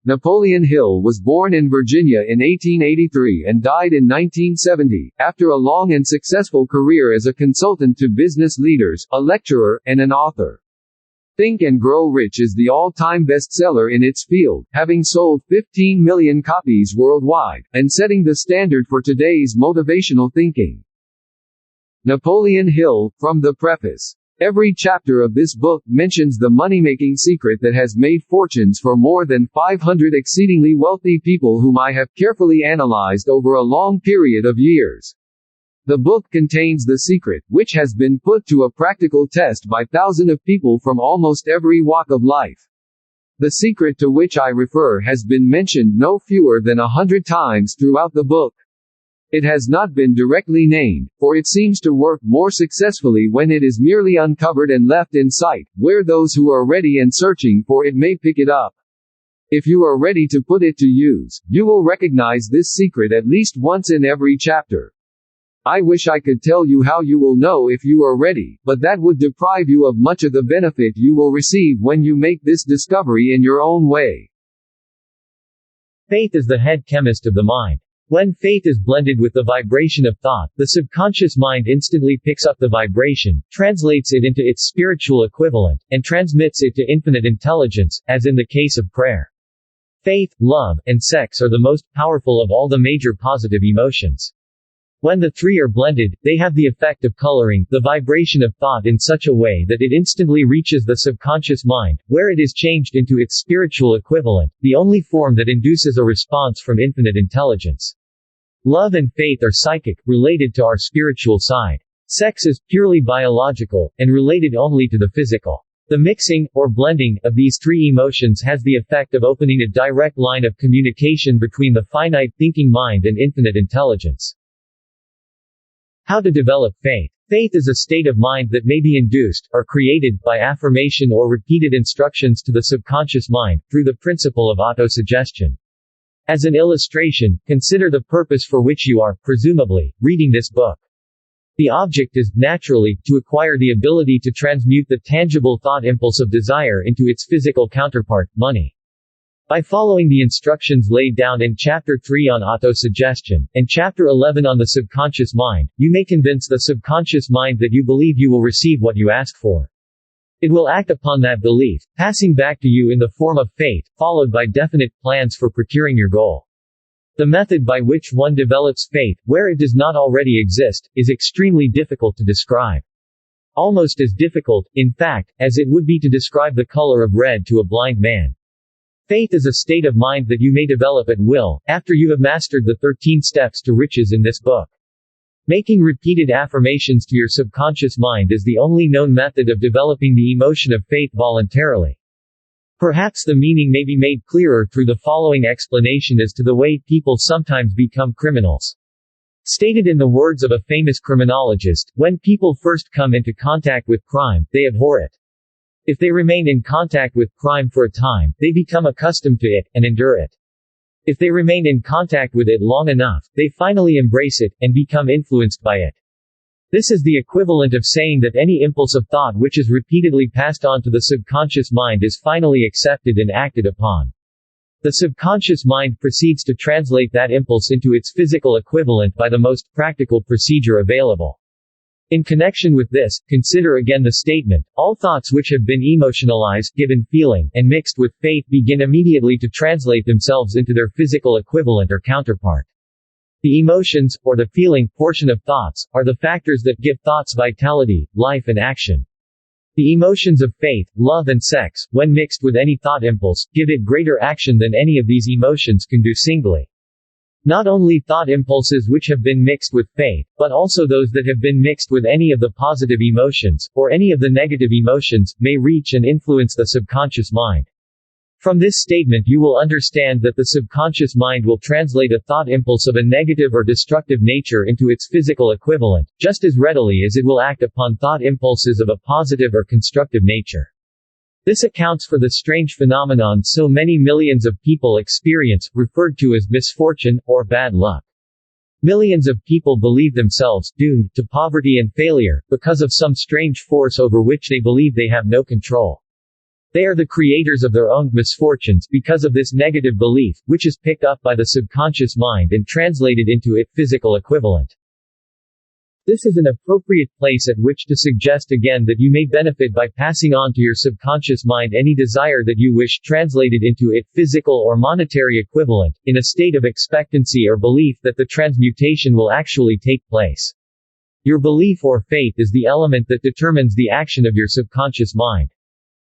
Napoleon Hill was born in Virginia in 1883 and died in 1970, after a long and successful career as a consultant to business leaders, a lecturer, and an author. Think and Grow Rich is the all-time bestseller in its field, having sold 15 million copies worldwide, and setting the standard for today's motivational thinking. Napoleon Hill, from the Preface. Every chapter of this book mentions the money-making secret that has made fortunes for more than 500 exceedingly wealthy people whom I have carefully analyzed over a long period of years. The book contains the secret, which has been put to a practical test by thousands of people from almost every walk of life. The secret to which I refer has been mentioned no fewer than 100 times throughout the book. It has not been directly named, for it seems to work more successfully when it is merely uncovered and left in sight, where those who are ready and searching for it may pick it up. If you are ready to put it to use, you will recognize this secret at least once in every chapter. I wish I could tell you how you will know if you are ready, but that would deprive you of much of the benefit you will receive when you make this discovery in your own way. Faith is the head chemist of the mind. When faith is blended with the vibration of thought, the subconscious mind instantly picks up the vibration, translates it into its spiritual equivalent, and transmits it to infinite intelligence, as in the case of prayer. Faith, love, and sex are the most powerful of all the major positive emotions. When the three are blended, they have the effect of coloring the vibration of thought in such a way that it instantly reaches the subconscious mind, where it is changed into its spiritual equivalent, the only form that induces a response from infinite intelligence. Love and faith are psychic, related to our spiritual side. Sex is purely biological, and related only to the physical. The mixing, or blending, of these three emotions has the effect of opening a direct line of communication between the finite thinking mind and infinite intelligence. How to develop faith. Faith is a state of mind that may be induced, or created, by affirmation or repeated instructions to the subconscious mind, through the principle of autosuggestion. As an illustration, consider the purpose for which you are, presumably, reading this book. The object is, naturally, to acquire the ability to transmute the tangible thought impulse of desire into its physical counterpart, money. By following the instructions laid down in Chapter 3 on autosuggestion, and Chapter 11 on the subconscious mind, you may convince the subconscious mind that you believe you will receive what you ask for. It will act upon that belief, passing back to you in the form of faith, followed by definite plans for procuring your goal. The method by which one develops faith, where it does not already exist, is extremely difficult to describe. Almost as difficult, in fact, as it would be to describe the color of red to a blind man. Faith is a state of mind that you may develop at will, after you have mastered the 13 steps to riches in this book. Making repeated affirmations to your subconscious mind is the only known method of developing the emotion of faith voluntarily. Perhaps the meaning may be made clearer through the following explanation as to the way people sometimes become criminals. Stated in the words of a famous criminologist, when people first come into contact with crime, they abhor it. If they remain in contact with crime for a time, they become accustomed to it, and endure it. If they remain in contact with it long enough, they finally embrace it, and become influenced by it. This is the equivalent of saying that any impulse of thought which is repeatedly passed on to the subconscious mind is finally accepted and acted upon. The subconscious mind proceeds to translate that impulse into its physical equivalent by the most practical procedure available. In connection with this, consider again the statement, all thoughts which have been emotionalized, given feeling, and mixed with faith begin immediately to translate themselves into their physical equivalent or counterpart. The emotions, or the feeling, portion of thoughts, are the factors that give thoughts vitality, life and action. The emotions of faith, love and sex, when mixed with any thought impulse, give it greater action than any of these emotions can do singly. Not only thought impulses which have been mixed with faith, but also those that have been mixed with any of the positive emotions, or any of the negative emotions, may reach and influence the subconscious mind. From this statement you will understand that the subconscious mind will translate a thought impulse of a negative or destructive nature into its physical equivalent, just as readily as it will act upon thought impulses of a positive or constructive nature. This accounts for the strange phenomenon so many millions of people experience, referred to as misfortune, or bad luck. Millions of people believe themselves doomed to poverty and failure, because of some strange force over which they believe they have no control. They are the creators of their own misfortunes because of this negative belief, which is picked up by the subconscious mind and translated into its physical equivalent. This is an appropriate place at which to suggest again that you may benefit by passing on to your subconscious mind any desire that you wish translated into its physical or monetary equivalent, in a state of expectancy or belief that the transmutation will actually take place. Your belief or faith is the element that determines the action of your subconscious mind.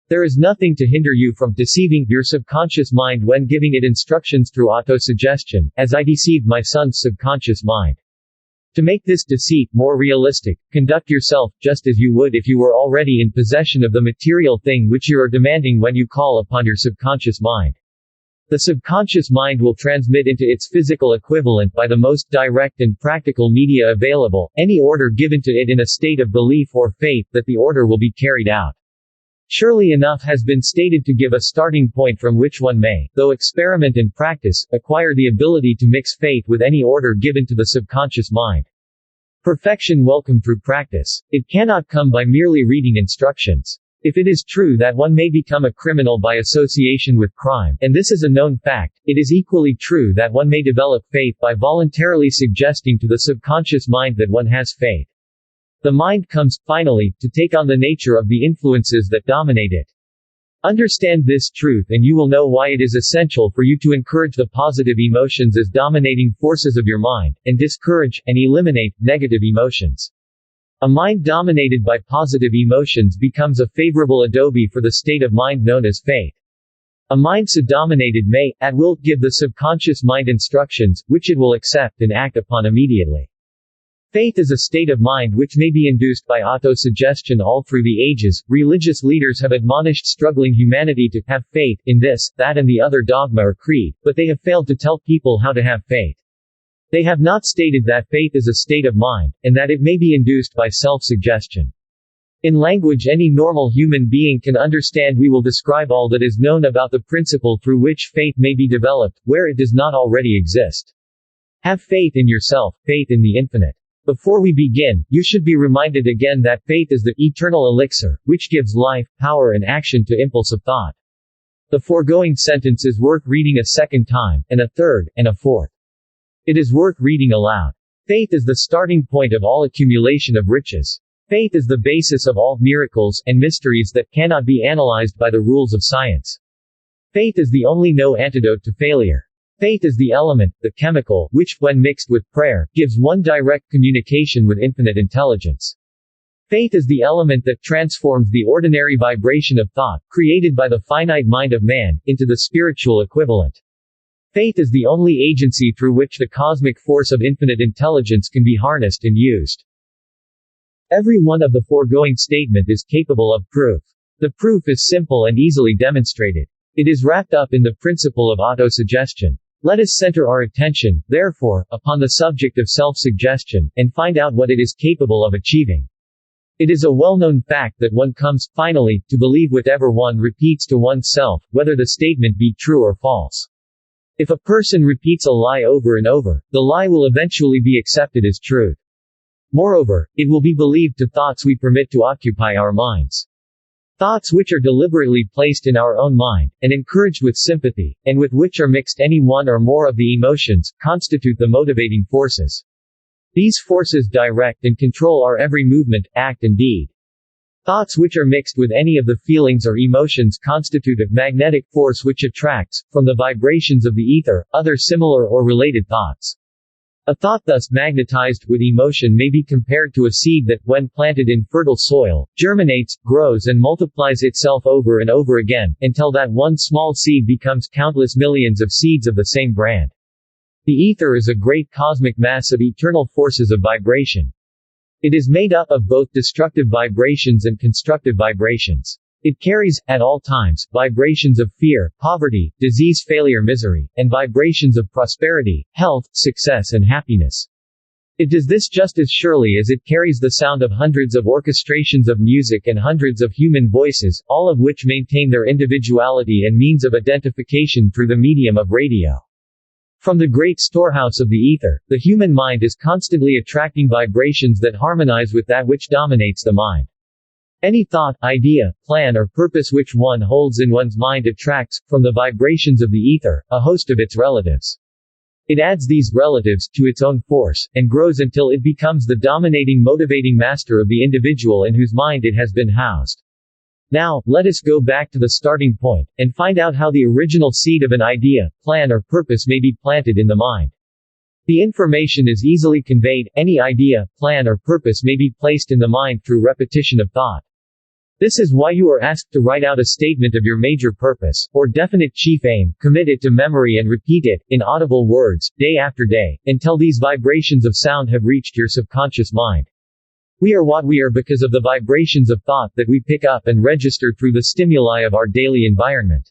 There is nothing to hinder you from deceiving your subconscious mind when giving it instructions through autosuggestion, as I deceived my son's subconscious mind. To make this deceit more realistic, conduct yourself just as you would if you were already in possession of the material thing which you are demanding when you call upon your subconscious mind. The subconscious mind will transmit into its physical equivalent by the most direct and practical media available, any order given to it in a state of belief or faith that the order will be carried out. Surely enough has been stated to give a starting point from which one may, though experiment and practice, acquire the ability to mix faith with any order given to the subconscious mind. Perfection welcome through practice. It cannot come by merely reading instructions. If it is true that one may become a criminal by association with crime, and this is a known fact, it is equally true that one may develop faith by voluntarily suggesting to the subconscious mind that one has faith. The mind comes, finally, to take on the nature of the influences that dominate it. Understand this truth and you will know why it is essential for you to encourage the positive emotions as dominating forces of your mind, and discourage, and eliminate, negative emotions. A mind dominated by positive emotions becomes a favorable adobe for the state of mind known as faith. A mind so dominated may, at will, give the subconscious mind instructions, which it will accept and act upon immediately. Faith is a state of mind which may be induced by autosuggestion all through the ages. Religious leaders have admonished struggling humanity to have faith in this, that, and the other dogma or creed, but they have failed to tell people how to have faith. They have not stated that faith is a state of mind, and that it may be induced by self-suggestion. In language any normal human being can understand, we will describe all that is known about the principle through which faith may be developed, where it does not already exist. Have faith in yourself, faith in the infinite. Before we begin, you should be reminded again that faith is the eternal elixir, which gives life, power and action to impulsive thought. The foregoing sentence is worth reading a second time, and a third, and a fourth. It is worth reading aloud. Faith is the starting point of all accumulation of riches. Faith is the basis of all miracles and mysteries that cannot be analyzed by the rules of science. Faith is the only no antidote to failure. Faith is the element, the chemical, which, when mixed with prayer, gives one direct communication with infinite intelligence. Faith is the element that transforms the ordinary vibration of thought, created by the finite mind of man, into the spiritual equivalent. Faith is the only agency through which the cosmic force of infinite intelligence can be harnessed and used. Every one of the foregoing statement is capable of proof. The proof is simple and easily demonstrated. It is wrapped up in the principle of autosuggestion. Let us center our attention, therefore, upon the subject of self-suggestion, and find out what it is capable of achieving. It is a well-known fact that one comes, finally, to believe whatever one repeats to oneself, whether the statement be true or false. If a person repeats a lie over and over, the lie will eventually be accepted as truth. Moreover, it will be believed to thoughts we permit to occupy our minds. Thoughts which are deliberately placed in our own mind, and encouraged with sympathy, and with which are mixed any one or more of the emotions, constitute the motivating forces. These forces direct and control our every movement, act and deed. Thoughts which are mixed with any of the feelings or emotions constitute a magnetic force which attracts, from the vibrations of the ether, other similar or related thoughts. A thought thus magnetized with emotion may be compared to a seed that, when planted in fertile soil, germinates, grows and multiplies itself over and over again, until that one small seed becomes countless millions of seeds of the same brand. The ether is a great cosmic mass of eternal forces of vibration. It is made up of both destructive vibrations and constructive vibrations. It carries, at all times, vibrations of fear, poverty, disease, failure, misery, and vibrations of prosperity, health, success and happiness. It does this just as surely as it carries the sound of hundreds of orchestrations of music and hundreds of human voices, all of which maintain their individuality and means of identification through the medium of radio. From the great storehouse of the ether, the human mind is constantly attracting vibrations that harmonize with that which dominates the mind. Any thought, idea, plan or purpose which one holds in one's mind attracts, from the vibrations of the ether, a host of its relatives. It adds these relatives to its own force, and grows until it becomes the dominating motivating master of the individual in whose mind it has been housed. Now, let us go back to the starting point, and find out how the original seed of an idea, plan or purpose may be planted in the mind. The information is easily conveyed. Any idea, plan or purpose may be placed in the mind through repetition of thought. This is why you are asked to write out a statement of your major purpose, or definite chief aim, commit it to memory and repeat it, in audible words, day after day, until these vibrations of sound have reached your subconscious mind. We are what we are because of the vibrations of thought that we pick up and register through the stimuli of our daily environment.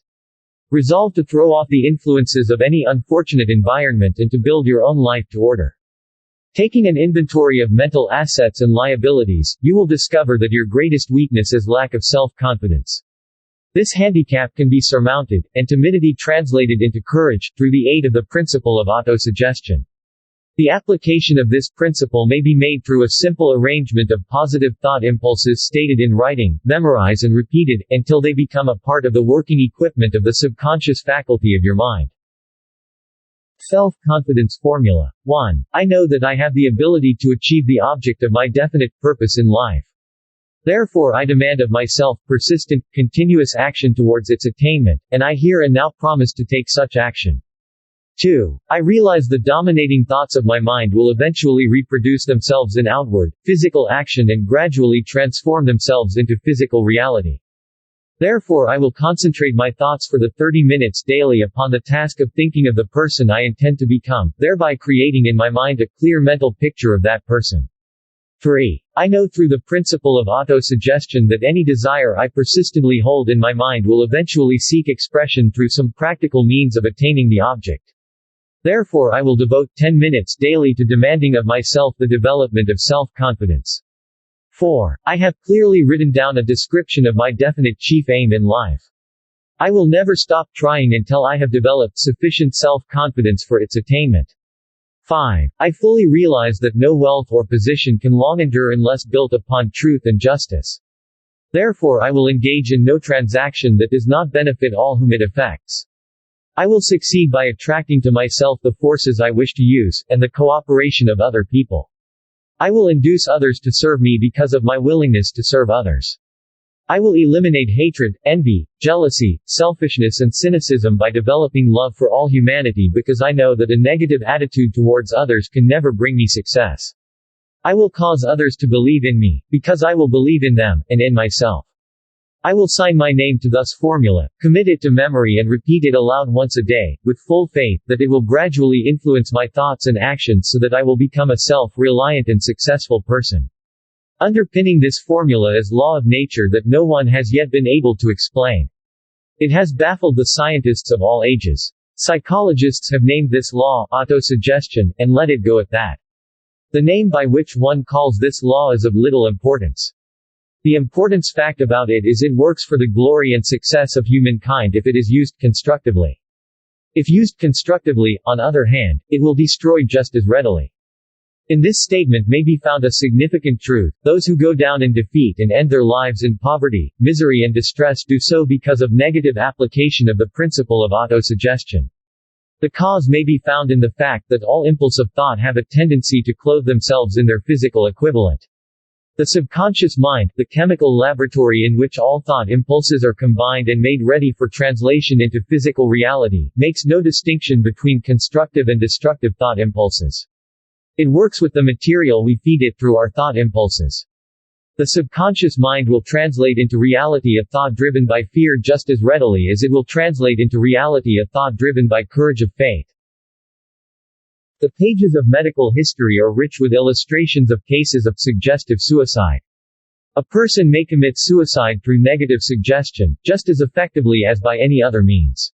Resolve to throw off the influences of any unfortunate environment and to build your own life to order. Taking an inventory of mental assets and liabilities, you will discover that your greatest weakness is lack of self-confidence. This handicap can be surmounted, and timidity translated into courage, through the aid of the principle of autosuggestion. The application of this principle may be made through a simple arrangement of positive thought impulses stated in writing, memorize and repeated, until they become a part of the working equipment of the subconscious faculty of your mind. Self-confidence formula. 1. I know that I have the ability to achieve the object of my definite purpose in life. Therefore I demand of myself persistent, continuous action towards its attainment, and I here and now promise to take such action. 2. I realize the dominating thoughts of my mind will eventually reproduce themselves in outward, physical action and gradually transform themselves into physical reality. Therefore I will concentrate my thoughts for the 30 minutes daily upon the task of thinking of the person I intend to become, thereby creating in my mind a clear mental picture of that person. 3. I know through the principle of autosuggestion that any desire I persistently hold in my mind will eventually seek expression through some practical means of attaining the object. Therefore I will devote 10 minutes daily to demanding of myself the development of self-confidence. 4. I have clearly written down a description of my definite chief aim in life. I will never stop trying until I have developed sufficient self-confidence for its attainment. 5. I fully realize that no wealth or position can long endure unless built upon truth and justice. Therefore I will engage in no transaction that does not benefit all whom it affects. I will succeed by attracting to myself the forces I wish to use, and the cooperation of other people. I will induce others to serve me because of my willingness to serve others. I will eliminate hatred, envy, jealousy, selfishness and cynicism by developing love for all humanity because I know that a negative attitude towards others can never bring me success. I will cause others to believe in me, because I will believe in them, and in myself. I will sign my name to this formula, commit it to memory and repeat it aloud once a day, with full faith that it will gradually influence my thoughts and actions so that I will become a self-reliant and successful person. Underpinning this formula is law of nature that no one has yet been able to explain. It has baffled the scientists of all ages. Psychologists have named this law autosuggestion, and let it go at that. The name by which one calls this law is of little importance. The importance fact about it is it works for the glory and success of humankind if it is used constructively. If used constructively, on other hand, it will destroy just as readily. In this statement may be found a significant truth: those who go down in defeat and end their lives in poverty, misery and distress do so because of negative application of the principle of autosuggestion. The cause may be found in the fact that all impulse of thought have a tendency to clothe themselves in their physical equivalent. The subconscious mind, the chemical laboratory in which all thought impulses are combined and made ready for translation into physical reality, makes no distinction between constructive and destructive thought impulses. It works with the material we feed it through our thought impulses. The subconscious mind will translate into reality a thought driven by fear just as readily as it will translate into reality a thought driven by courage of faith. The pages of medical history are rich with illustrations of cases of suggestive suicide. A person may commit suicide through negative suggestion, just as effectively as by any other means.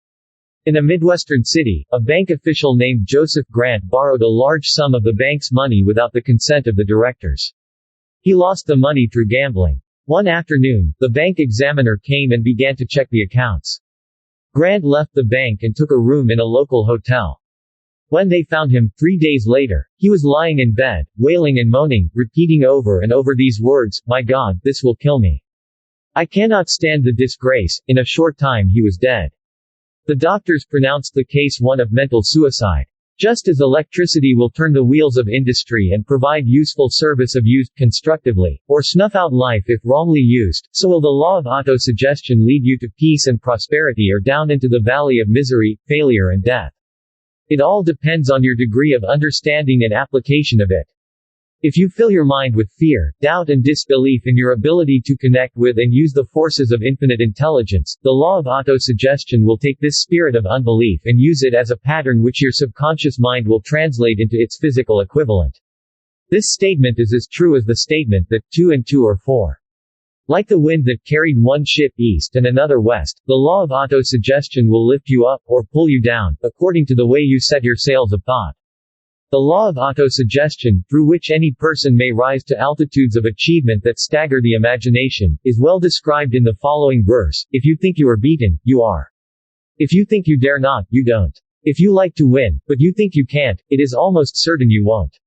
In a Midwestern city, a bank official named Joseph Grant borrowed a large sum of the bank's money without the consent of the directors. He lost the money through gambling. One afternoon, the bank examiner came and began to check the accounts. Grant left the bank and took a room in a local hotel. When they found him, 3 days later, he was lying in bed, wailing and moaning, repeating over and over these words: "My God, this will kill me. I cannot stand the disgrace." In a short time he was dead. The doctors pronounced the case one of mental suicide. Just as electricity will turn the wheels of industry and provide useful service if used constructively, or snuff out life if wrongly used, so will the law of autosuggestion lead you to peace and prosperity or down into the valley of misery, failure and death. It all depends on your degree of understanding and application of it. If you fill your mind with fear, doubt and disbelief in your ability to connect with and use the forces of infinite intelligence, the law of autosuggestion will take this spirit of unbelief and use it as a pattern which your subconscious mind will translate into its physical equivalent. This statement is as true as the statement that 2 and 2 are 4. Like the wind that carried one ship east and another west, the law of autosuggestion will lift you up, or pull you down, according to the way you set your sails of thought. The law of autosuggestion, through which any person may rise to altitudes of achievement that stagger the imagination, is well described in the following verse: "If you think you are beaten, you are. If you think you dare not, you don't. If you like to win, but you think you can't, it is almost certain you won't.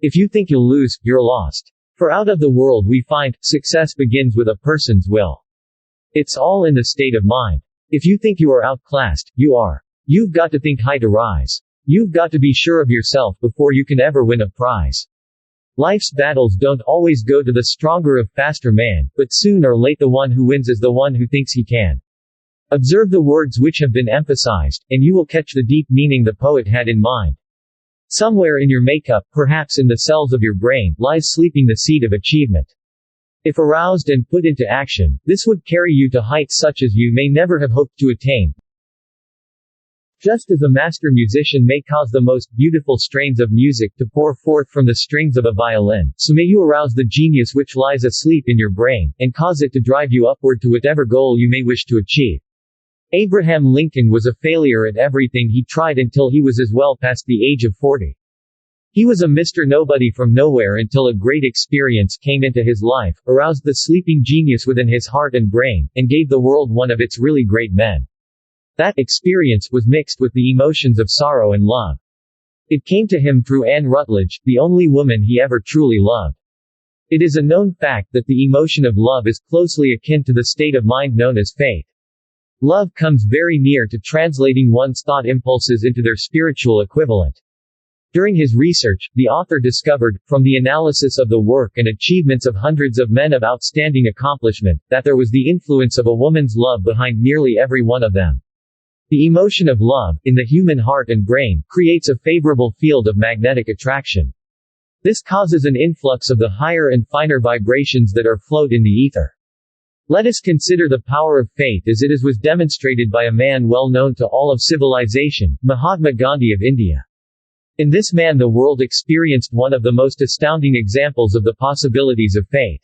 If you think you'll lose, you're lost. For out of the world we find, success begins with a person's will. It's all in the state of mind. If you think you are outclassed, you are. You've got to think high to rise. You've got to be sure of yourself before you can ever win a prize. Life's battles don't always go to the stronger of faster man, but soon or late the one who wins is the one who thinks he can." Observe the words which have been emphasized, and you will catch the deep meaning the poet had in mind. Somewhere in your makeup, perhaps in the cells of your brain, lies sleeping the seed of achievement. If aroused and put into action, this would carry you to heights such as you may never have hoped to attain. Just as a master musician may cause the most beautiful strains of music to pour forth from the strings of a violin, so may you arouse the genius which lies asleep in your brain, and cause it to drive you upward to whatever goal you may wish to achieve. Abraham Lincoln was a failure at everything he tried until he was as well past the age of 40. He was a Mr. Nobody from nowhere until a great experience came into his life, aroused the sleeping genius within his heart and brain, and gave the world one of its really great men. That experience was mixed with the emotions of sorrow and love. It came to him through Anne Rutledge, the only woman he ever truly loved. It is a known fact that the emotion of love is closely akin to the state of mind known as faith. Love comes very near to translating one's thought impulses into their spiritual equivalent. During his research, the author discovered, from the analysis of the work and achievements of hundreds of men of outstanding accomplishment, that there was the influence of a woman's love behind nearly every one of them. The emotion of love, in the human heart and brain, creates a favorable field of magnetic attraction. This causes an influx of the higher and finer vibrations that are float in the ether. Let us consider the power of faith as it was demonstrated by a man well known to all of civilization, Mahatma Gandhi of India. In this man the world experienced one of the most astounding examples of the possibilities of faith.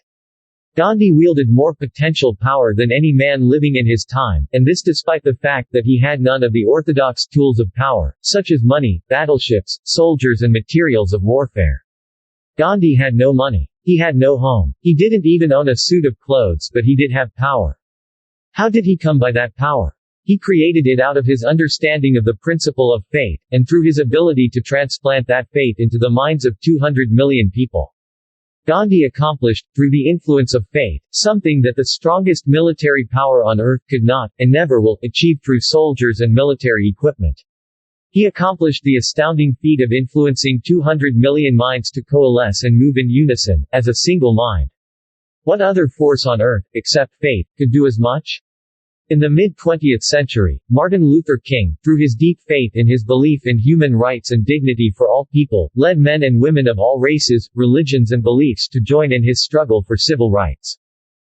Gandhi wielded more potential power than any man living in his time, and this despite the fact that he had none of the orthodox tools of power, such as money, battleships, soldiers and materials of warfare. Gandhi had no money. He had no home. He didn't even own a suit of clothes, but he did have power. How did he come by that power? He created it out of his understanding of the principle of faith, and through his ability to transplant that faith into the minds of 200 million people. Gandhi accomplished, through the influence of faith, something that the strongest military power on earth could not, and never will, achieve through soldiers and military equipment. He accomplished the astounding feat of influencing 200 million minds to coalesce and move in unison, as a single mind. What other force on earth, except faith, could do as much? In the mid-20th century, Martin Luther King, through his deep faith in his belief in human rights and dignity for all people, led men and women of all races, religions and beliefs to join in his struggle for civil rights.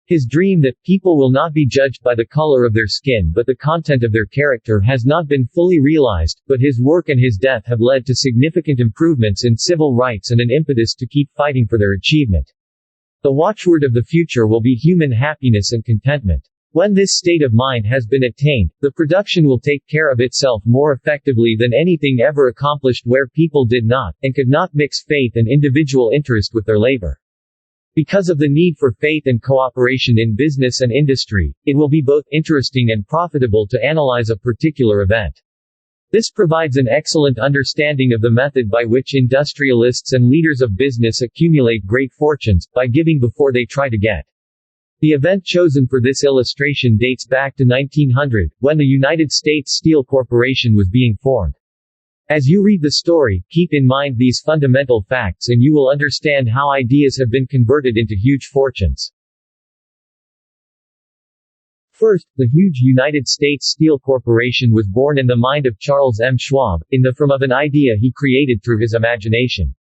His dream that people will not be judged by the color of their skin but the content of their character has not been fully realized, but his work and his death have led to significant improvements in civil rights and an impetus to keep fighting for their achievement. The watchword of the future will be human happiness and contentment. When this state of mind has been attained, the production will take care of itself more effectively than anything ever accomplished where people did not, and could not mix faith and individual interest with their labor. Because of the need for faith and cooperation in business and industry, it will be both interesting and profitable to analyze a particular event. This provides an excellent understanding of the method by which industrialists and leaders of business accumulate great fortunes, by giving before they try to get. The event chosen for this illustration dates back to 1900, when the United States Steel Corporation was being formed. As you read the story, keep in mind these fundamental facts and you will understand how ideas have been converted into huge fortunes. First, the huge United States Steel Corporation was born in the mind of Charles M. Schwab, from an idea he created through his imagination.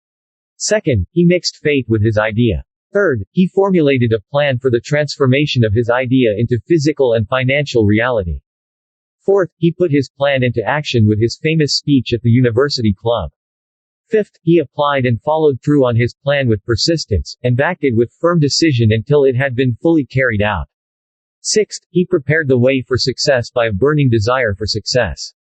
Second, he mixed faith with his idea. Third, he formulated a plan for the transformation of his idea into physical and financial reality. Fourth, he put his plan into action with his famous speech at the University Club. Fifth, he applied and followed through on his plan with persistence, and backed it with firm decision until it had been fully carried out. Sixth, he prepared the way for success by a burning desire for success.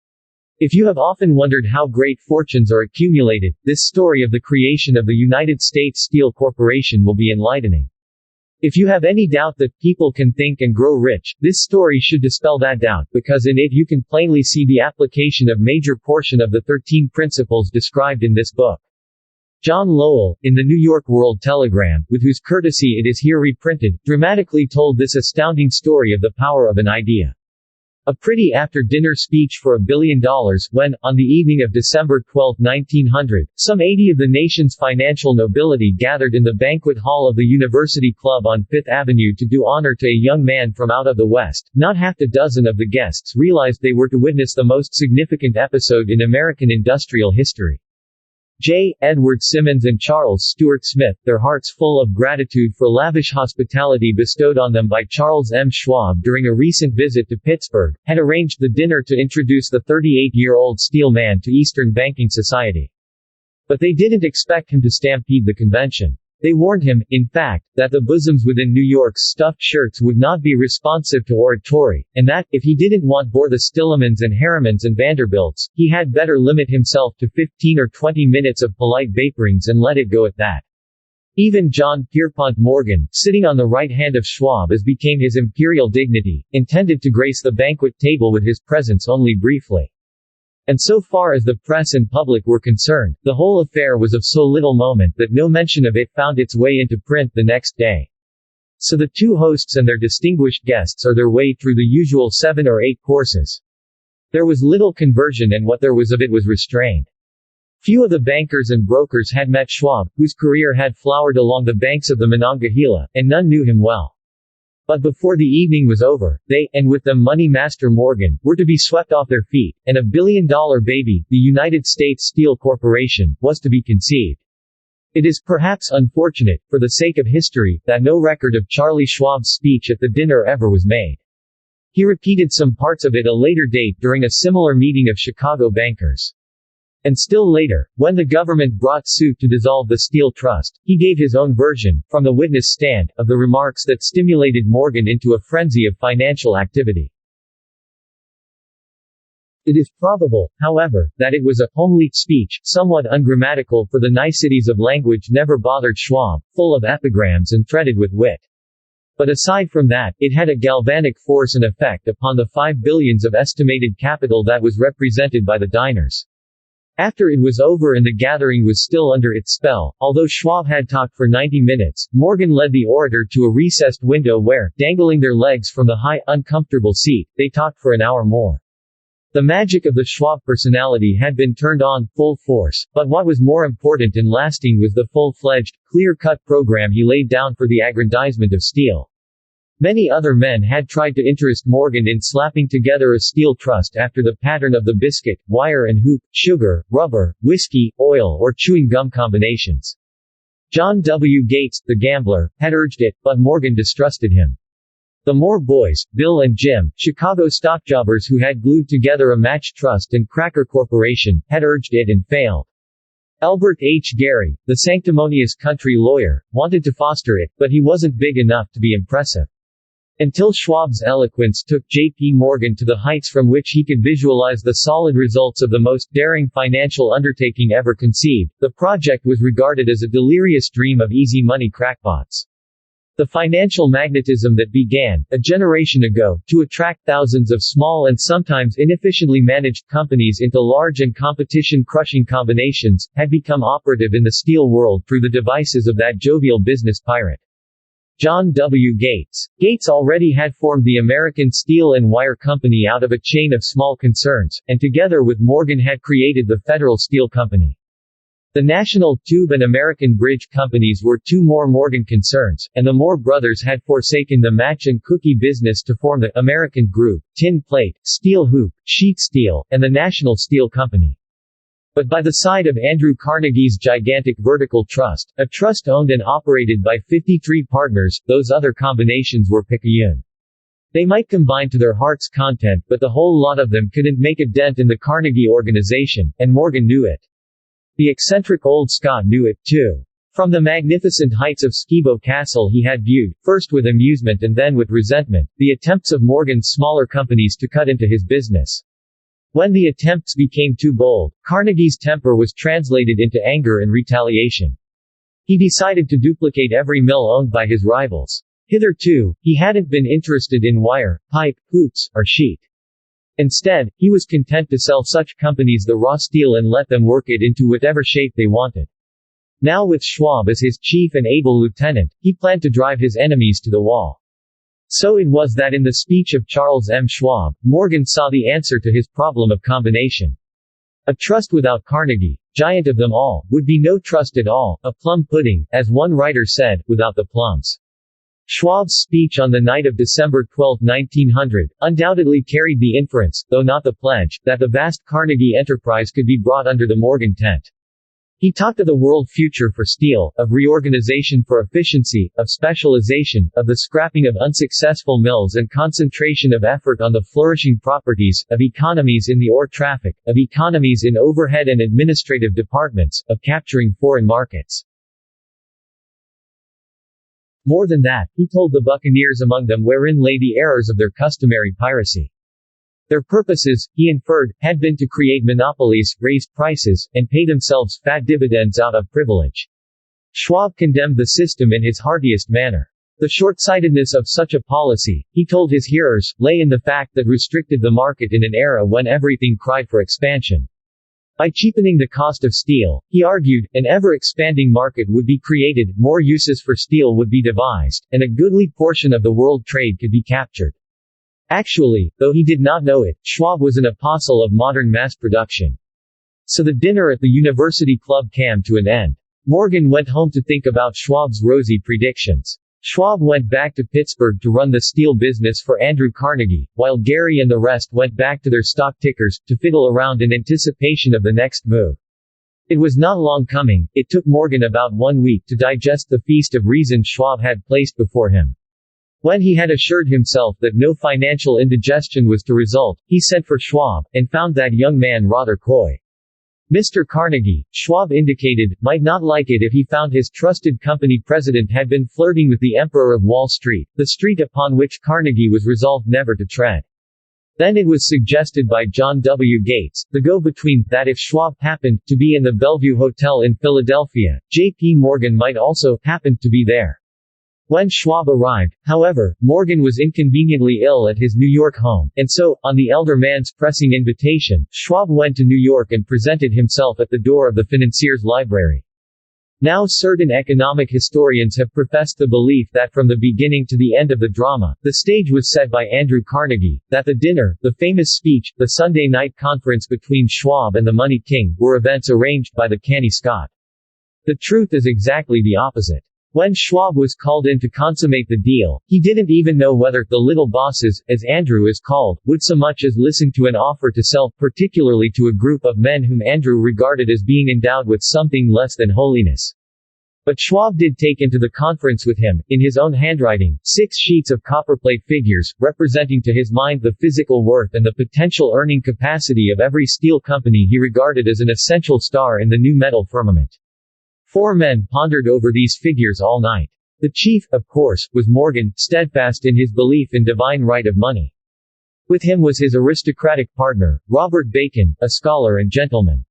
If you have often wondered how great fortunes are accumulated, this story of the creation of the United States Steel Corporation will be enlightening. If you have any doubt that people can think and grow rich, this story should dispel that doubt, because in it you can plainly see the application of major portion of the 13 principles described in this book. John Lowell, in the New York World Telegram, with whose courtesy it is here reprinted, dramatically told this astounding story of the power of an idea. A pretty after-dinner speech for $1 billion, when, on the evening of December 12, 1900, some 80 of the nation's financial nobility gathered in the banquet hall of the University Club on Fifth Avenue to do honor to a young man from out of the West. Not half a dozen of the guests realized they were to witness the most significant episode in American industrial history. J. Edward Simmons and Charles Stuart Smith, their hearts full of gratitude for lavish hospitality bestowed on them by Charles M. Schwab during a recent visit to Pittsburgh, had arranged the dinner to introduce the 38-year-old steel man to Eastern banking society. But they didn't expect him to stampede the convention. They warned him, in fact, that the bosoms within New York's stuffed shirts would not be responsive to oratory, and that, if he didn't want bore the Stillemans and Harrimans and Vanderbilts, he had better limit himself to 15 or 20 minutes of polite vaporings and let it go at that. Even John Pierpont Morgan, sitting on the right hand of Schwab as became his imperial dignity, intended to grace the banquet table with his presence only briefly. And so far as the press and public were concerned, the whole affair was of so little moment that no mention of it found its way into print the next day. So the two hosts and their distinguished guests are their way through the usual 7 or 8 courses. There was little conversion and what there was of it was restrained. Few of the bankers and brokers had met Schwab, whose career had flowered along the banks of the Monongahela, and none knew him well. But before the evening was over, they, and with them Money Master Morgan, were to be swept off their feet, and $1 billion baby, the United States Steel Corporation, was to be conceived. It is perhaps unfortunate, for the sake of history, that no record of Charlie Schwab's speech at the dinner ever was made. He repeated some parts of it a later date during a similar meeting of Chicago bankers. And still later, when the government brought suit to dissolve the Steel Trust, he gave his own version, from the witness stand, of the remarks that stimulated Morgan into a frenzy of financial activity. It is probable, however, that it was a homely speech, somewhat ungrammatical for the niceties of language never bothered Schwab, full of epigrams and threaded with wit. But aside from that, it had a galvanic force and effect upon the 5 billions of estimated capital that was represented by the diners. After it was over and the gathering was still under its spell, although Schwab had talked for 90 minutes, Morgan led the orator to a recessed window where, dangling their legs from the high, uncomfortable seat, they talked for an hour more. The magic of the Schwab personality had been turned on, full force, but what was more important and lasting was the full-fledged, clear-cut program he laid down for the aggrandizement of steel. Many other men had tried to interest Morgan in slapping together a steel trust after the pattern of the biscuit, wire and hoop, sugar, rubber, whiskey, oil or chewing gum combinations. John W. Gates, the gambler, had urged it, but Morgan distrusted him. The Moore boys, Bill and Jim, Chicago stockjobbers who had glued together a match trust and Cracker Corporation, had urged it and failed. Albert H. Gary, the sanctimonious country lawyer, wanted to foster it, but he wasn't big enough to be impressive. Until Schwab's eloquence took J.P. Morgan to the heights from which he could visualize the solid results of the most daring financial undertaking ever conceived, the project was regarded as a delirious dream of easy money crackpots. The financial magnetism that began, a generation ago, to attract thousands of small and sometimes inefficiently managed companies into large and competition-crushing combinations, had become operative in the steel world through the devices of that jovial business pirate. John W. Gates. Gates already had formed the American Steel and Wire Company out of a chain of small concerns, and together with Morgan had created the Federal Steel Company. The National Tube and American Bridge Companies were two more Morgan concerns, and the Moore brothers had forsaken the match and cookie business to form the American Group, Tin Plate, Steel Hoop, Sheet Steel, and the National Steel Company. But by the side of Andrew Carnegie's gigantic vertical trust, a trust owned and operated by 53 partners, those other combinations were picayune. They might combine to their heart's content, but the whole lot of them couldn't make a dent in the Carnegie organization, and Morgan knew it. The eccentric old Scot knew it, too. From the magnificent heights of Skibo Castle he had viewed, first with amusement and then with resentment, the attempts of Morgan's smaller companies to cut into his business. When the attempts became too bold, Carnegie's temper was translated into anger and retaliation. He decided to duplicate every mill owned by his rivals. Hitherto, he hadn't been interested in wire, pipe, hoops, or sheet. Instead, he was content to sell such companies the raw steel and let them work it into whatever shape they wanted. Now with Schwab as his chief and able lieutenant, he planned to drive his enemies to the wall. So it was that in the speech of Charles M. Schwab, Morgan saw the answer to his problem of combination. A trust without Carnegie, giant of them all, would be no trust at all, a plum pudding, as one writer said, without the plums. Schwab's speech on the night of December 12, 1900, undoubtedly carried the inference, though not the pledge, that the vast Carnegie enterprise could be brought under the Morgan tent. He talked of the world future for steel, of reorganization for efficiency, of specialization, of the scrapping of unsuccessful mills and concentration of effort on the flourishing properties, of economies in the ore traffic, of economies in overhead and administrative departments, of capturing foreign markets. More than that, he told the buccaneers among them wherein lay the errors of their customary piracy. Their purposes, he inferred, had been to create monopolies, raise prices, and pay themselves fat dividends out of privilege. Schwab condemned the system in his heartiest manner. The short-sightedness of such a policy, he told his hearers, lay in the fact that restricted the market in an era when everything cried for expansion. By cheapening the cost of steel, he argued, an ever-expanding market would be created, more uses for steel would be devised, and a goodly portion of the world trade could be captured. Actually, though he did not know it, Schwab was an apostle of modern mass production. So the dinner at the University Club came to an end. Morgan went home to think about Schwab's rosy predictions. Schwab went back to Pittsburgh to run the steel business for Andrew Carnegie, while Gary and the rest went back to their stock tickers, to fiddle around in anticipation of the next move. It was not long coming. It took Morgan about 1 week to digest the feast of reason Schwab had placed before him. When he had assured himself that no financial indigestion was to result, he sent for Schwab, and found that young man rather coy. Mr. Carnegie, Schwab indicated, might not like it if he found his trusted company president had been flirting with the Emperor of Wall Street, the street upon which Carnegie was resolved never to tread. Then it was suggested by John W. Gates, the go-between, that if Schwab happened to be in the Bellevue Hotel in Philadelphia, J.P. Morgan might also happen to be there. When Schwab arrived, however, Morgan was inconveniently ill at his New York home, and so, on the elder man's pressing invitation, Schwab went to New York and presented himself at the door of the financier's library. Now certain economic historians have professed the belief that from the beginning to the end of the drama, the stage was set by Andrew Carnegie, that the dinner, the famous speech, the Sunday night conference between Schwab and the Money King, were events arranged by the canny Scot. The truth is exactly the opposite. When Schwab was called in to consummate the deal, he didn't even know whether the little bosses, as Andrew is called, would so much as listen to an offer to sell, particularly to a group of men whom Andrew regarded as being endowed with something less than holiness. But Schwab did take into the conference with him, in his own handwriting, 6 sheets of copperplate figures, representing to his mind the physical worth and the potential earning capacity of every steel company he regarded as an essential star in the new metal firmament. 4 men pondered over these figures all night. The chief, of course, was Morgan, steadfast in his belief in divine right of money. With him was his aristocratic partner, Robert Bacon, a scholar and gentleman.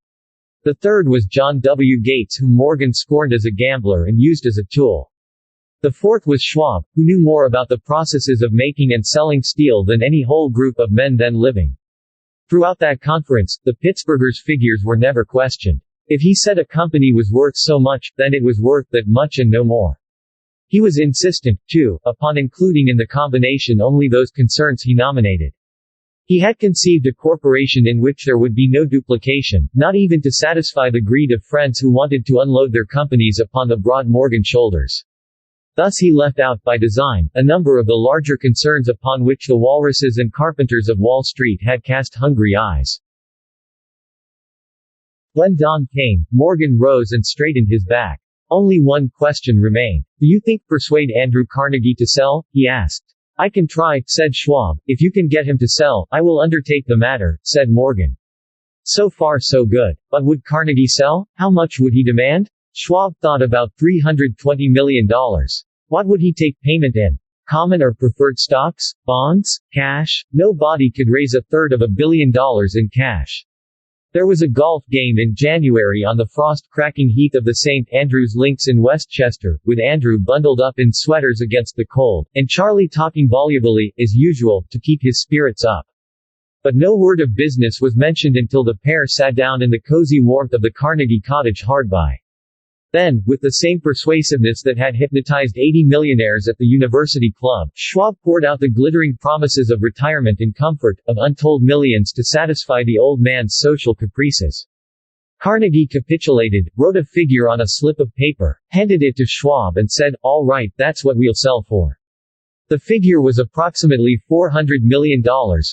The third was John W. Gates, whom Morgan scorned as a gambler and used as a tool. The fourth was Schwab, who knew more about the processes of making and selling steel than any whole group of men then living. Throughout that conference, the Pittsburghers' figures were never questioned. If he said a company was worth so much, then it was worth that much and no more. He was insistent, too, upon including in the combination only those concerns he nominated. He had conceived a corporation in which there would be no duplication, not even to satisfy the greed of friends who wanted to unload their companies upon the broad Morgan shoulders. Thus he left out, by design, a number of the larger concerns upon which the walruses and carpenters of Wall Street had cast hungry eyes. When dawn came, Morgan rose and straightened his back. Only one question remained. Do you think persuade Andrew Carnegie to sell? He asked. I can try, said Schwab. If you can get him to sell, I will undertake the matter, said Morgan. So far so good. But would Carnegie sell? How much would he demand? Schwab thought about $320 million. What would he take payment in? Common or preferred stocks? Bonds? Cash? Nobody could raise $350 million in cash. There was a golf game in January on the frost-cracking heath of the St. Andrew's Links in Westchester, with Andrew bundled up in sweaters against the cold, and Charlie talking volubly, as usual, to keep his spirits up. But no word of business was mentioned until the pair sat down in the cozy warmth of the Carnegie cottage hard by. Then, with the same persuasiveness that had hypnotized 80 millionaires at the University Club, Schwab poured out the glittering promises of retirement in comfort, of untold millions to satisfy the old man's social caprices. Carnegie capitulated, wrote a figure on a slip of paper, handed it to Schwab and said, all right, that's what we'll sell for. The figure was approximately $400 million,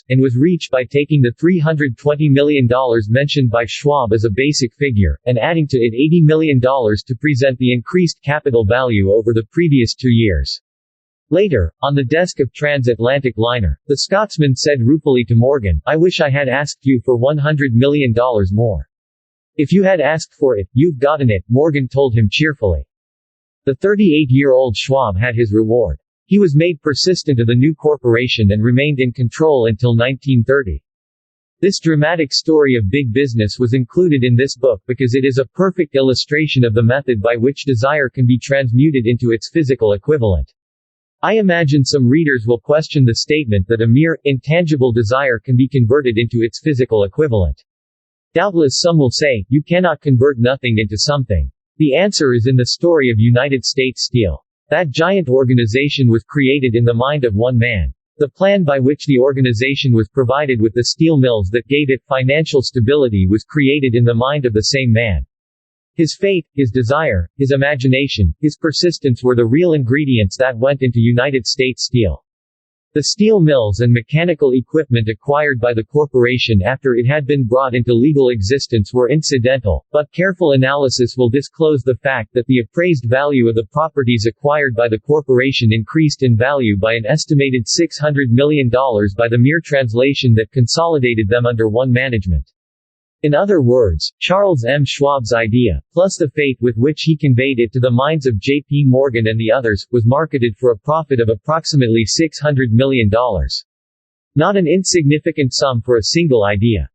and was reached by taking the $320 million mentioned by Schwab as a basic figure, and adding to it $80 million to present the increased capital value over the previous 2 years. Later, on the desk of transatlantic liner, the Scotsman said ruefully to Morgan, I wish I had asked you for $100 million more. If you had asked for it, you've gotten it, Morgan told him cheerfully. The 38-year-old Schwab had his reward. He was made persistent of the new corporation and remained in control until 1930. This dramatic story of big business was included in this book because it is a perfect illustration of the method by which desire can be transmuted into its physical equivalent. I imagine some readers will question the statement that a mere, intangible desire can be converted into its physical equivalent. Doubtless some will say, you cannot convert nothing into something. The answer is in the story of United States Steel. That giant organization was created in the mind of one man. The plan by which the organization was provided with the steel mills that gave it financial stability was created in the mind of the same man. His faith, his desire, his imagination, his persistence were the real ingredients that went into United States Steel. The steel mills and mechanical equipment acquired by the corporation after it had been brought into legal existence were incidental, but careful analysis will disclose the fact that the appraised value of the properties acquired by the corporation increased in value by an estimated $600 million by the mere translation that consolidated them under one management. In other words, Charles M. Schwab's idea, plus the faith with which he conveyed it to the minds of J.P. Morgan and the others, was marketed for a profit of approximately $600 million. Not an insignificant sum for a single idea.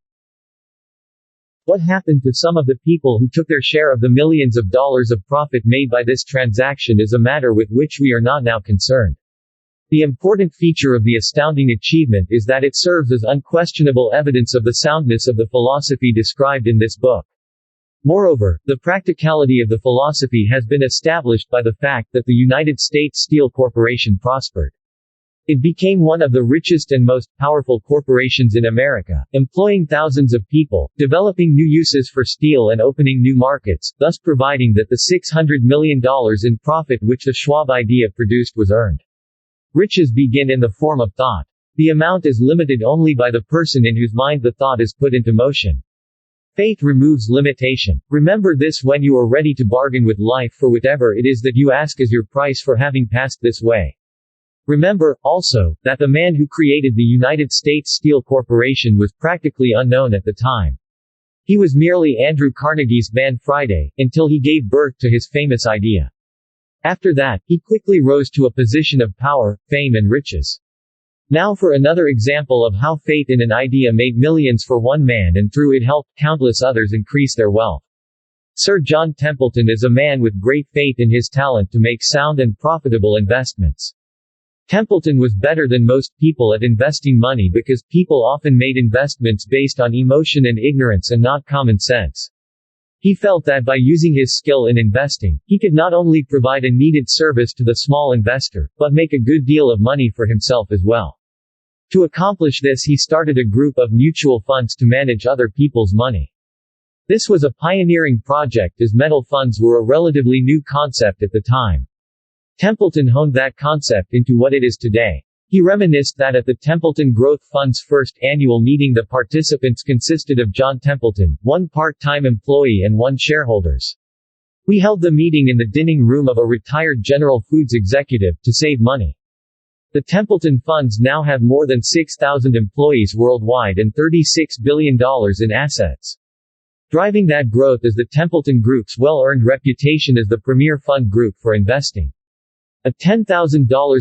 What happened to some of the people who took their share of the millions of dollars of profit made by this transaction is a matter with which we are not now concerned. The important feature of the astounding achievement is that it serves as unquestionable evidence of the soundness of the philosophy described in this book. Moreover, the practicality of the philosophy has been established by the fact that the United States Steel Corporation prospered. It became one of the richest and most powerful corporations in America, employing thousands of people, developing new uses for steel and opening new markets, thus providing that the $600 million in profit which the Schwab idea produced was earned. Riches begin in the form of thought. The amount is limited only by the person in whose mind the thought is put into motion. Faith removes limitation. Remember this when you are ready to bargain with life for whatever it is that you ask as your price for having passed this way. Remember, also, that the man who created the United States Steel Corporation was practically unknown at the time. He was merely Andrew Carnegie's man Friday, until he gave birth to his famous idea. After that, he quickly rose to a position of power, fame and riches. Now for another example of how faith in an idea made millions for one man and through it helped countless others increase their wealth. Sir John Templeton is a man with great faith in his talent to make sound and profitable investments. Templeton was better than most people at investing money because people often made investments based on emotion and ignorance and not common sense. He felt that by using his skill in investing, he could not only provide a needed service to the small investor, but make a good deal of money for himself as well. To accomplish this, he started a group of mutual funds to manage other people's money. This was a pioneering project as metal funds were a relatively new concept at the time. Templeton honed that concept into what it is today. He reminisced that at the Templeton Growth Fund's first annual meeting the participants consisted of John Templeton, one part-time employee and one shareholders. We held the meeting in the dining room of a retired General Foods executive, to save money. The Templeton Funds now have more than 6,000 employees worldwide and $36 billion in assets. Driving that growth is the Templeton Group's well-earned reputation as the premier fund group for investing. A $10,000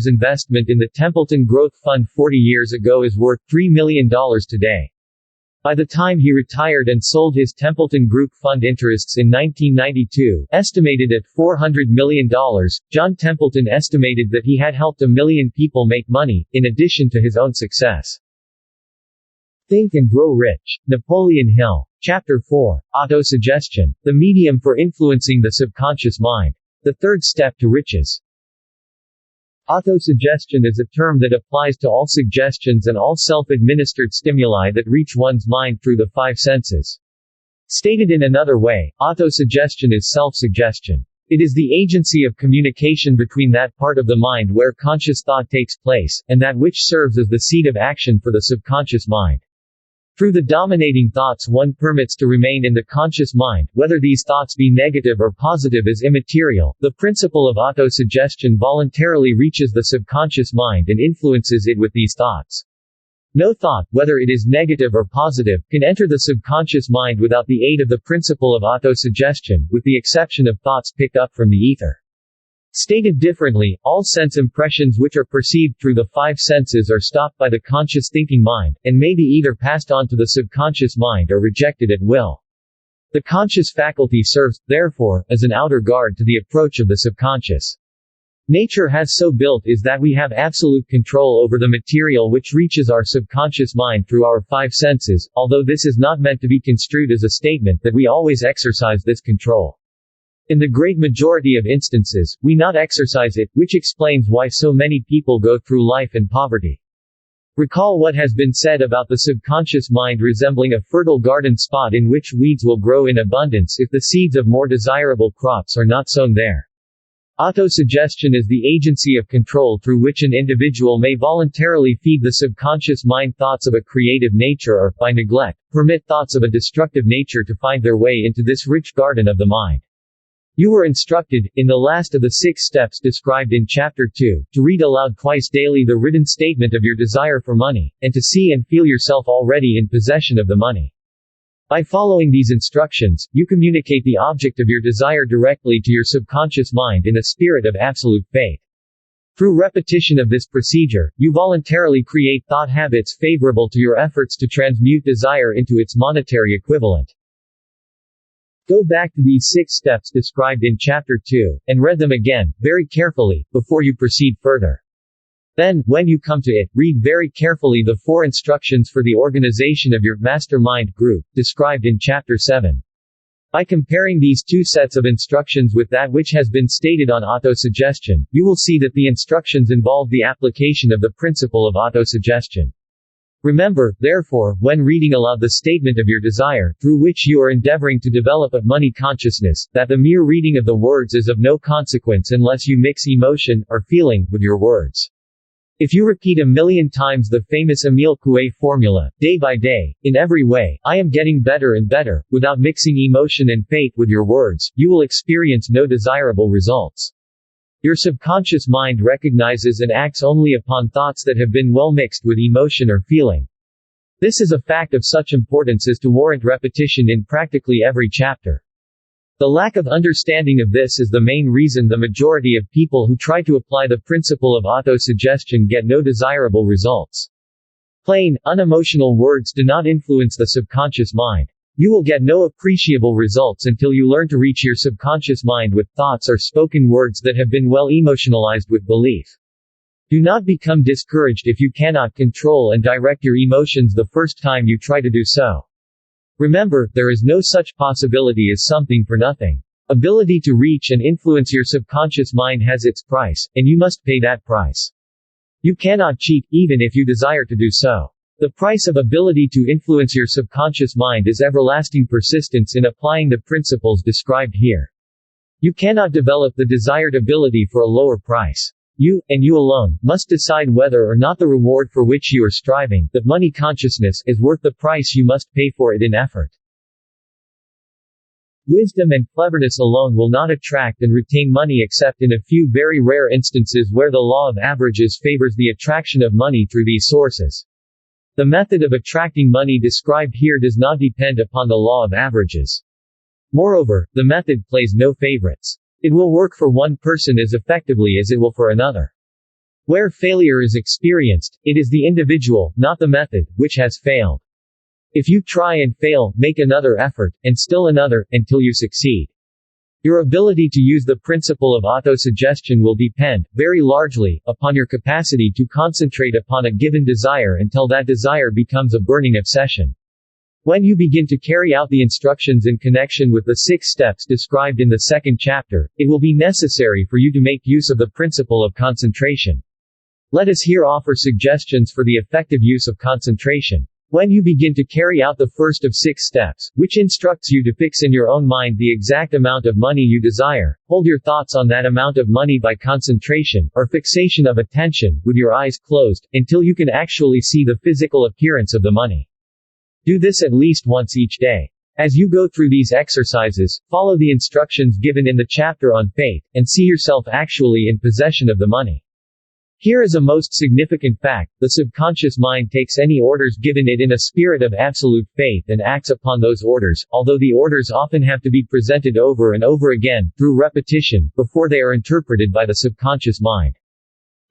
investment in the Templeton Growth Fund 40 years ago is worth $3 million today. By the time he retired and sold his Templeton Group fund interests in 1992, estimated at $400 million, John Templeton estimated that he had helped 1 million people make money, in addition to his own success. Think and Grow Rich. Napoleon Hill. Chapter 4. Autosuggestion. The medium for influencing the subconscious mind. The third step to riches. Autosuggestion is a term that applies to all suggestions and all self-administered stimuli that reach one's mind through the five senses. Stated in another way, autosuggestion is self-suggestion. It is the agency of communication between that part of the mind where conscious thought takes place, and that which serves as the seat of action for the subconscious mind. Through the dominating thoughts one permits to remain in the conscious mind, whether these thoughts be negative or positive is immaterial. The principle of autosuggestion voluntarily reaches the subconscious mind and influences it with these thoughts. No thought, whether it is negative or positive, can enter the subconscious mind without the aid of the principle of autosuggestion, with the exception of thoughts picked up from the ether. Stated differently, all sense impressions which are perceived through the five senses are stopped by the conscious thinking mind, and may be either passed on to the subconscious mind or rejected at will. The conscious faculty serves, therefore, as an outer guard to the approach of the subconscious. Nature has so built is that we have absolute control over the material which reaches our subconscious mind through our five senses, although this is not meant to be construed as a statement that we always exercise this control. In the great majority of instances, we not exercise it, which explains why so many people go through life in poverty. Recall what has been said about the subconscious mind resembling a fertile garden spot in which weeds will grow in abundance if the seeds of more desirable crops are not sown there. Autosuggestion is the agency of control through which an individual may voluntarily feed the subconscious mind thoughts of a creative nature or, by neglect, permit thoughts of a destructive nature to find their way into this rich garden of the mind. You were instructed, in the last of the 6 steps described in Chapter 2, to read aloud twice daily the written statement of your desire for money, and to see and feel yourself already in possession of the money. By following these instructions, you communicate the object of your desire directly to your subconscious mind in a spirit of absolute faith. Through repetition of this procedure, you voluntarily create thought habits favorable to your efforts to transmute desire into its monetary equivalent. Go back to these 6 steps described in Chapter 2, and read them again, very carefully, before you proceed further. Then, when you come to it, read very carefully the 4 instructions for the organization of your mastermind group, described in Chapter 7. By comparing these 2 sets of instructions with that which has been stated on autosuggestion, you will see that the instructions involve the application of the principle of autosuggestion. Remember, therefore, when reading aloud the statement of your desire, through which you are endeavoring to develop a money consciousness, that the mere reading of the words is of no consequence unless you mix emotion, or feeling, with your words. If you repeat 1,000,000 times the famous Émile Coué formula, day by day, in every way, I am getting better and better, without mixing emotion and faith with your words, you will experience no desirable results. Your subconscious mind recognizes and acts only upon thoughts that have been well mixed with emotion or feeling. This is a fact of such importance as to warrant repetition in practically every chapter. The lack of understanding of this is the main reason the majority of people who try to apply the principle of autosuggestion get no desirable results. Plain, unemotional words do not influence the subconscious mind. You will get no appreciable results until you learn to reach your subconscious mind with thoughts or spoken words that have been well emotionalized with belief. Do not become discouraged if you cannot control and direct your emotions the first time you try to do so. Remember, there is no such possibility as something for nothing. Ability to reach and influence your subconscious mind has its price, and you must pay that price. You cannot cheat, even if you desire to do so. The price of ability to influence your subconscious mind is everlasting persistence in applying the principles described here. You cannot develop the desired ability for a lower price. You, and you alone, must decide whether or not the reward for which you are striving, that money consciousness, is worth the price you must pay for it in effort. Wisdom and cleverness alone will not attract and retain money except in a few very rare instances where the law of averages favors the attraction of money through these sources. The method of attracting money described here does not depend upon the law of averages. Moreover, the method plays no favorites. It will work for one person as effectively as it will for another. Where failure is experienced, it is the individual, not the method, which has failed. If you try and fail, make another effort, and still another, until you succeed. Your ability to use the principle of autosuggestion will depend, very largely, upon your capacity to concentrate upon a given desire until that desire becomes a burning obsession. When you begin to carry out the instructions in connection with the 6 steps described in the 2nd chapter, it will be necessary for you to make use of the principle of concentration. Let us here offer suggestions for the effective use of concentration. When you begin to carry out the first of 6 steps, which instructs you to fix in your own mind the exact amount of money you desire, hold your thoughts on that amount of money by concentration, or fixation of attention, with your eyes closed, until you can actually see the physical appearance of the money. Do this at least once each day. As you go through these exercises, follow the instructions given in the chapter on faith, and see yourself actually in possession of the money. Here is a most significant fact: the subconscious mind takes any orders given it in a spirit of absolute faith and acts upon those orders, although the orders often have to be presented over and over again, through repetition, before they are interpreted by the subconscious mind.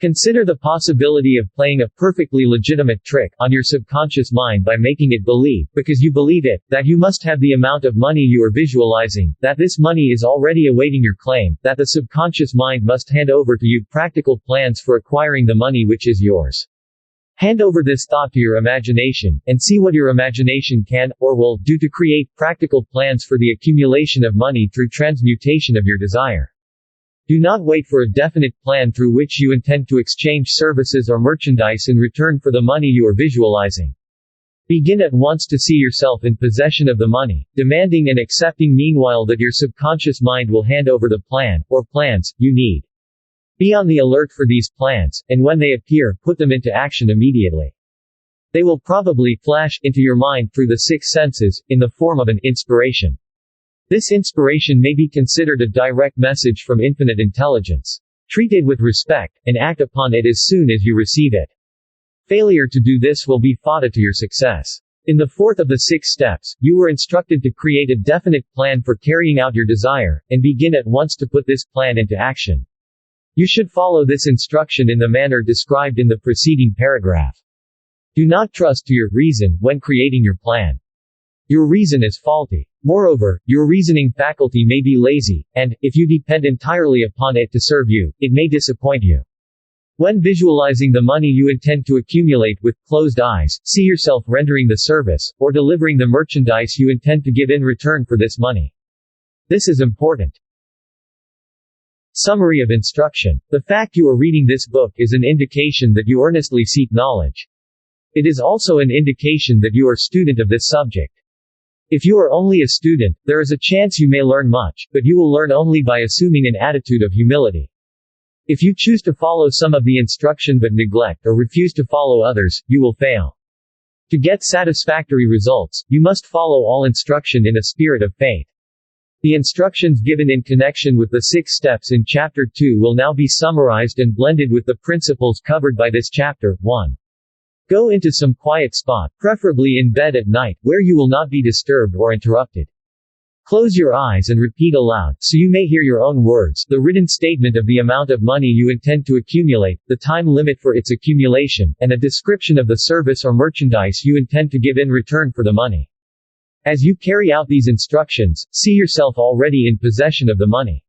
Consider the possibility of playing a perfectly legitimate trick on your subconscious mind by making it believe, because you believe it, that you must have the amount of money you are visualizing, that this money is already awaiting your claim, that the subconscious mind must hand over to you practical plans for acquiring the money which is yours. Hand over this thought to your imagination, and see what your imagination can, or will, do to create practical plans for the accumulation of money through transmutation of your desire. Do not wait for a definite plan through which you intend to exchange services or merchandise in return for the money you are visualizing. Begin at once to see yourself in possession of the money, demanding and accepting meanwhile that your subconscious mind will hand over the plan, or plans, you need. Be on the alert for these plans, and when they appear, put them into action immediately. They will probably flash into your mind through the 6 senses, in the form of an inspiration. This inspiration may be considered a direct message from infinite intelligence. Treat it with respect, and act upon it as soon as you receive it. Failure to do this will be fatal to your success. In the 4th of the 6 steps, you were instructed to create a definite plan for carrying out your desire, and begin at once to put this plan into action. You should follow this instruction in the manner described in the preceding paragraph. Do not trust to your reason when creating your plan. Your reason is faulty. Moreover, your reasoning faculty may be lazy, and, if you depend entirely upon it to serve you, it may disappoint you. When visualizing the money you intend to accumulate with closed eyes, see yourself rendering the service, or delivering the merchandise you intend to give in return for this money. This is important. Summary of instruction. The fact you are reading this book is an indication that you earnestly seek knowledge. It is also an indication that you are a student of this subject. If you are only a student, there is a chance you may learn much, but you will learn only by assuming an attitude of humility. If you choose to follow some of the instruction but neglect or refuse to follow others, you will fail. To get satisfactory results, you must follow all instruction in a spirit of faith. The instructions given in connection with the 6 steps in Chapter 2 will now be summarized and blended with the principles covered by this chapter. 1. Go into some quiet spot, preferably in bed at night, where you will not be disturbed or interrupted. Close your eyes and repeat aloud, so you may hear your own words, the written statement of the amount of money you intend to accumulate, the time limit for its accumulation, and a description of the service or merchandise you intend to give in return for the money. As you carry out these instructions, see yourself already in possession of the money.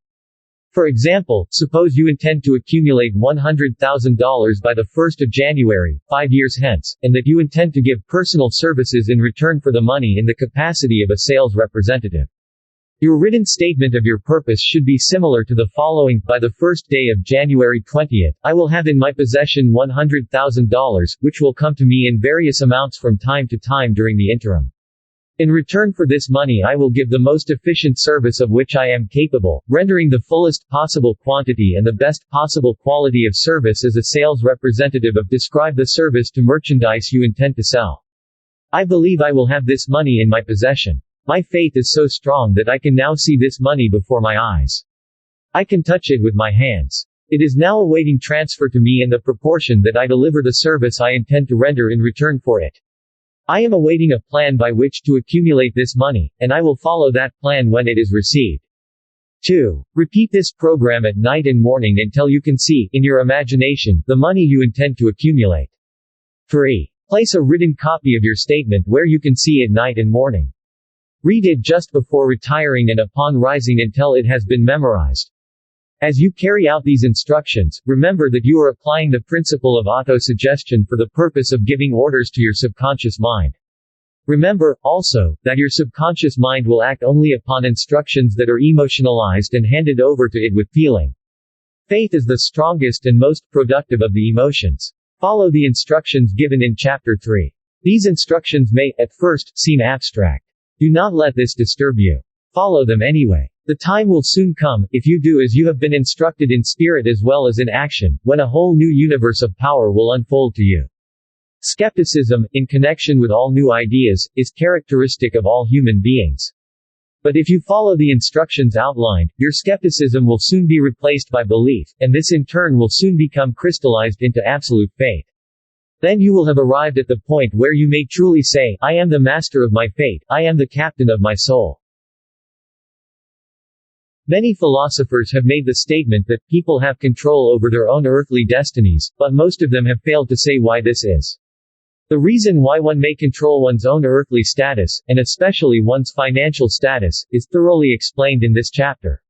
For example, suppose you intend to accumulate $100,000 by the 1st of January, 5 years hence, and that you intend to give personal services in return for the money in the capacity of a sales representative. Your written statement of your purpose should be similar to the following: by the first day of January 20th, I will have in my possession $100,000, which will come to me in various amounts from time to time during the interim. In return for this money I will give the most efficient service of which I am capable, rendering the fullest possible quantity and the best possible quality of service as a sales representative. Describe the service to merchandise you intend to sell. I believe I will have this money in my possession. My faith is so strong that I can now see this money before my eyes. I can touch it with my hands. It is now awaiting transfer to me in the proportion that I deliver the service I intend to render in return for it. I am awaiting a plan by which to accumulate this money, and I will follow that plan when it is received. 2. Repeat this program at night and morning until you can see, in your imagination, the money you intend to accumulate. 3. Place a written copy of your statement where you can see it night and morning. Read it just before retiring and upon rising until it has been memorized. As you carry out these instructions, remember that you are applying the principle of autosuggestion for the purpose of giving orders to your subconscious mind. Remember, also, that your subconscious mind will act only upon instructions that are emotionalized and handed over to it with feeling. Faith is the strongest and most productive of the emotions. Follow the instructions given in Chapter 3. These instructions may, at first, seem abstract. Do not let this disturb you. Follow them anyway. The time will soon come, if you do as you have been instructed in spirit as well as in action, when a whole new universe of power will unfold to you. Skepticism, in connection with all new ideas, is characteristic of all human beings. But if you follow the instructions outlined, your skepticism will soon be replaced by belief, and this in turn will soon become crystallized into absolute faith. Then you will have arrived at the point where you may truly say, I am the master of my fate, I am the captain of my soul. Many philosophers have made the statement that people have control over their own earthly destinies, but most of them have failed to say why this is. The reason why one may control one's own earthly status, and especially one's financial status, is thoroughly explained in this chapter.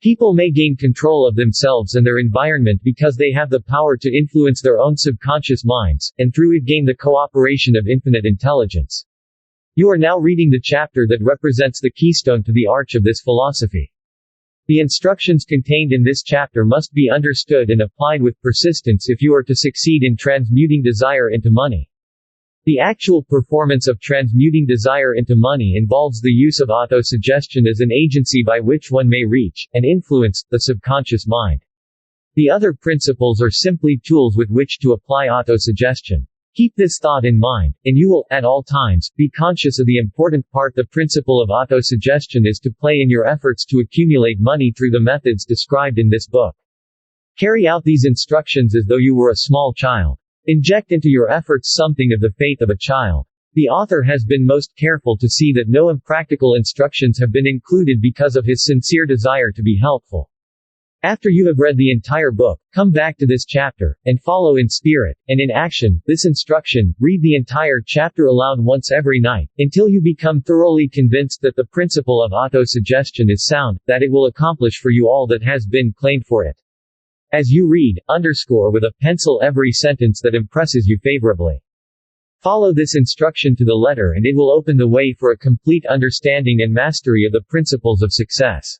People may gain control of themselves and their environment because they have the power to influence their own subconscious minds, and through it gain the cooperation of infinite intelligence. You are now reading the chapter that represents the keystone to the arch of this philosophy. The instructions contained in this chapter must be understood and applied with persistence if you are to succeed in transmuting desire into money. The actual performance of transmuting desire into money involves the use of autosuggestion as an agency by which one may reach, and influence, the subconscious mind. The other principles are simply tools with which to apply autosuggestion. Keep this thought in mind, and you will, at all times, be conscious of the important part the principle of autosuggestion is to play in your efforts to accumulate money through the methods described in this book. Carry out these instructions as though you were a small child. Inject into your efforts something of the faith of a child. The author has been most careful to see that no impractical instructions have been included because of his sincere desire to be helpful. After you have read the entire book, come back to this chapter, and follow in spirit, and in action, this instruction. Read the entire chapter aloud once every night, until you become thoroughly convinced that the principle of autosuggestion is sound, that it will accomplish for you all that has been claimed for it. As you read, underscore with a pencil every sentence that impresses you favorably. Follow this instruction to the letter and it will open the way for a complete understanding and mastery of the principles of success.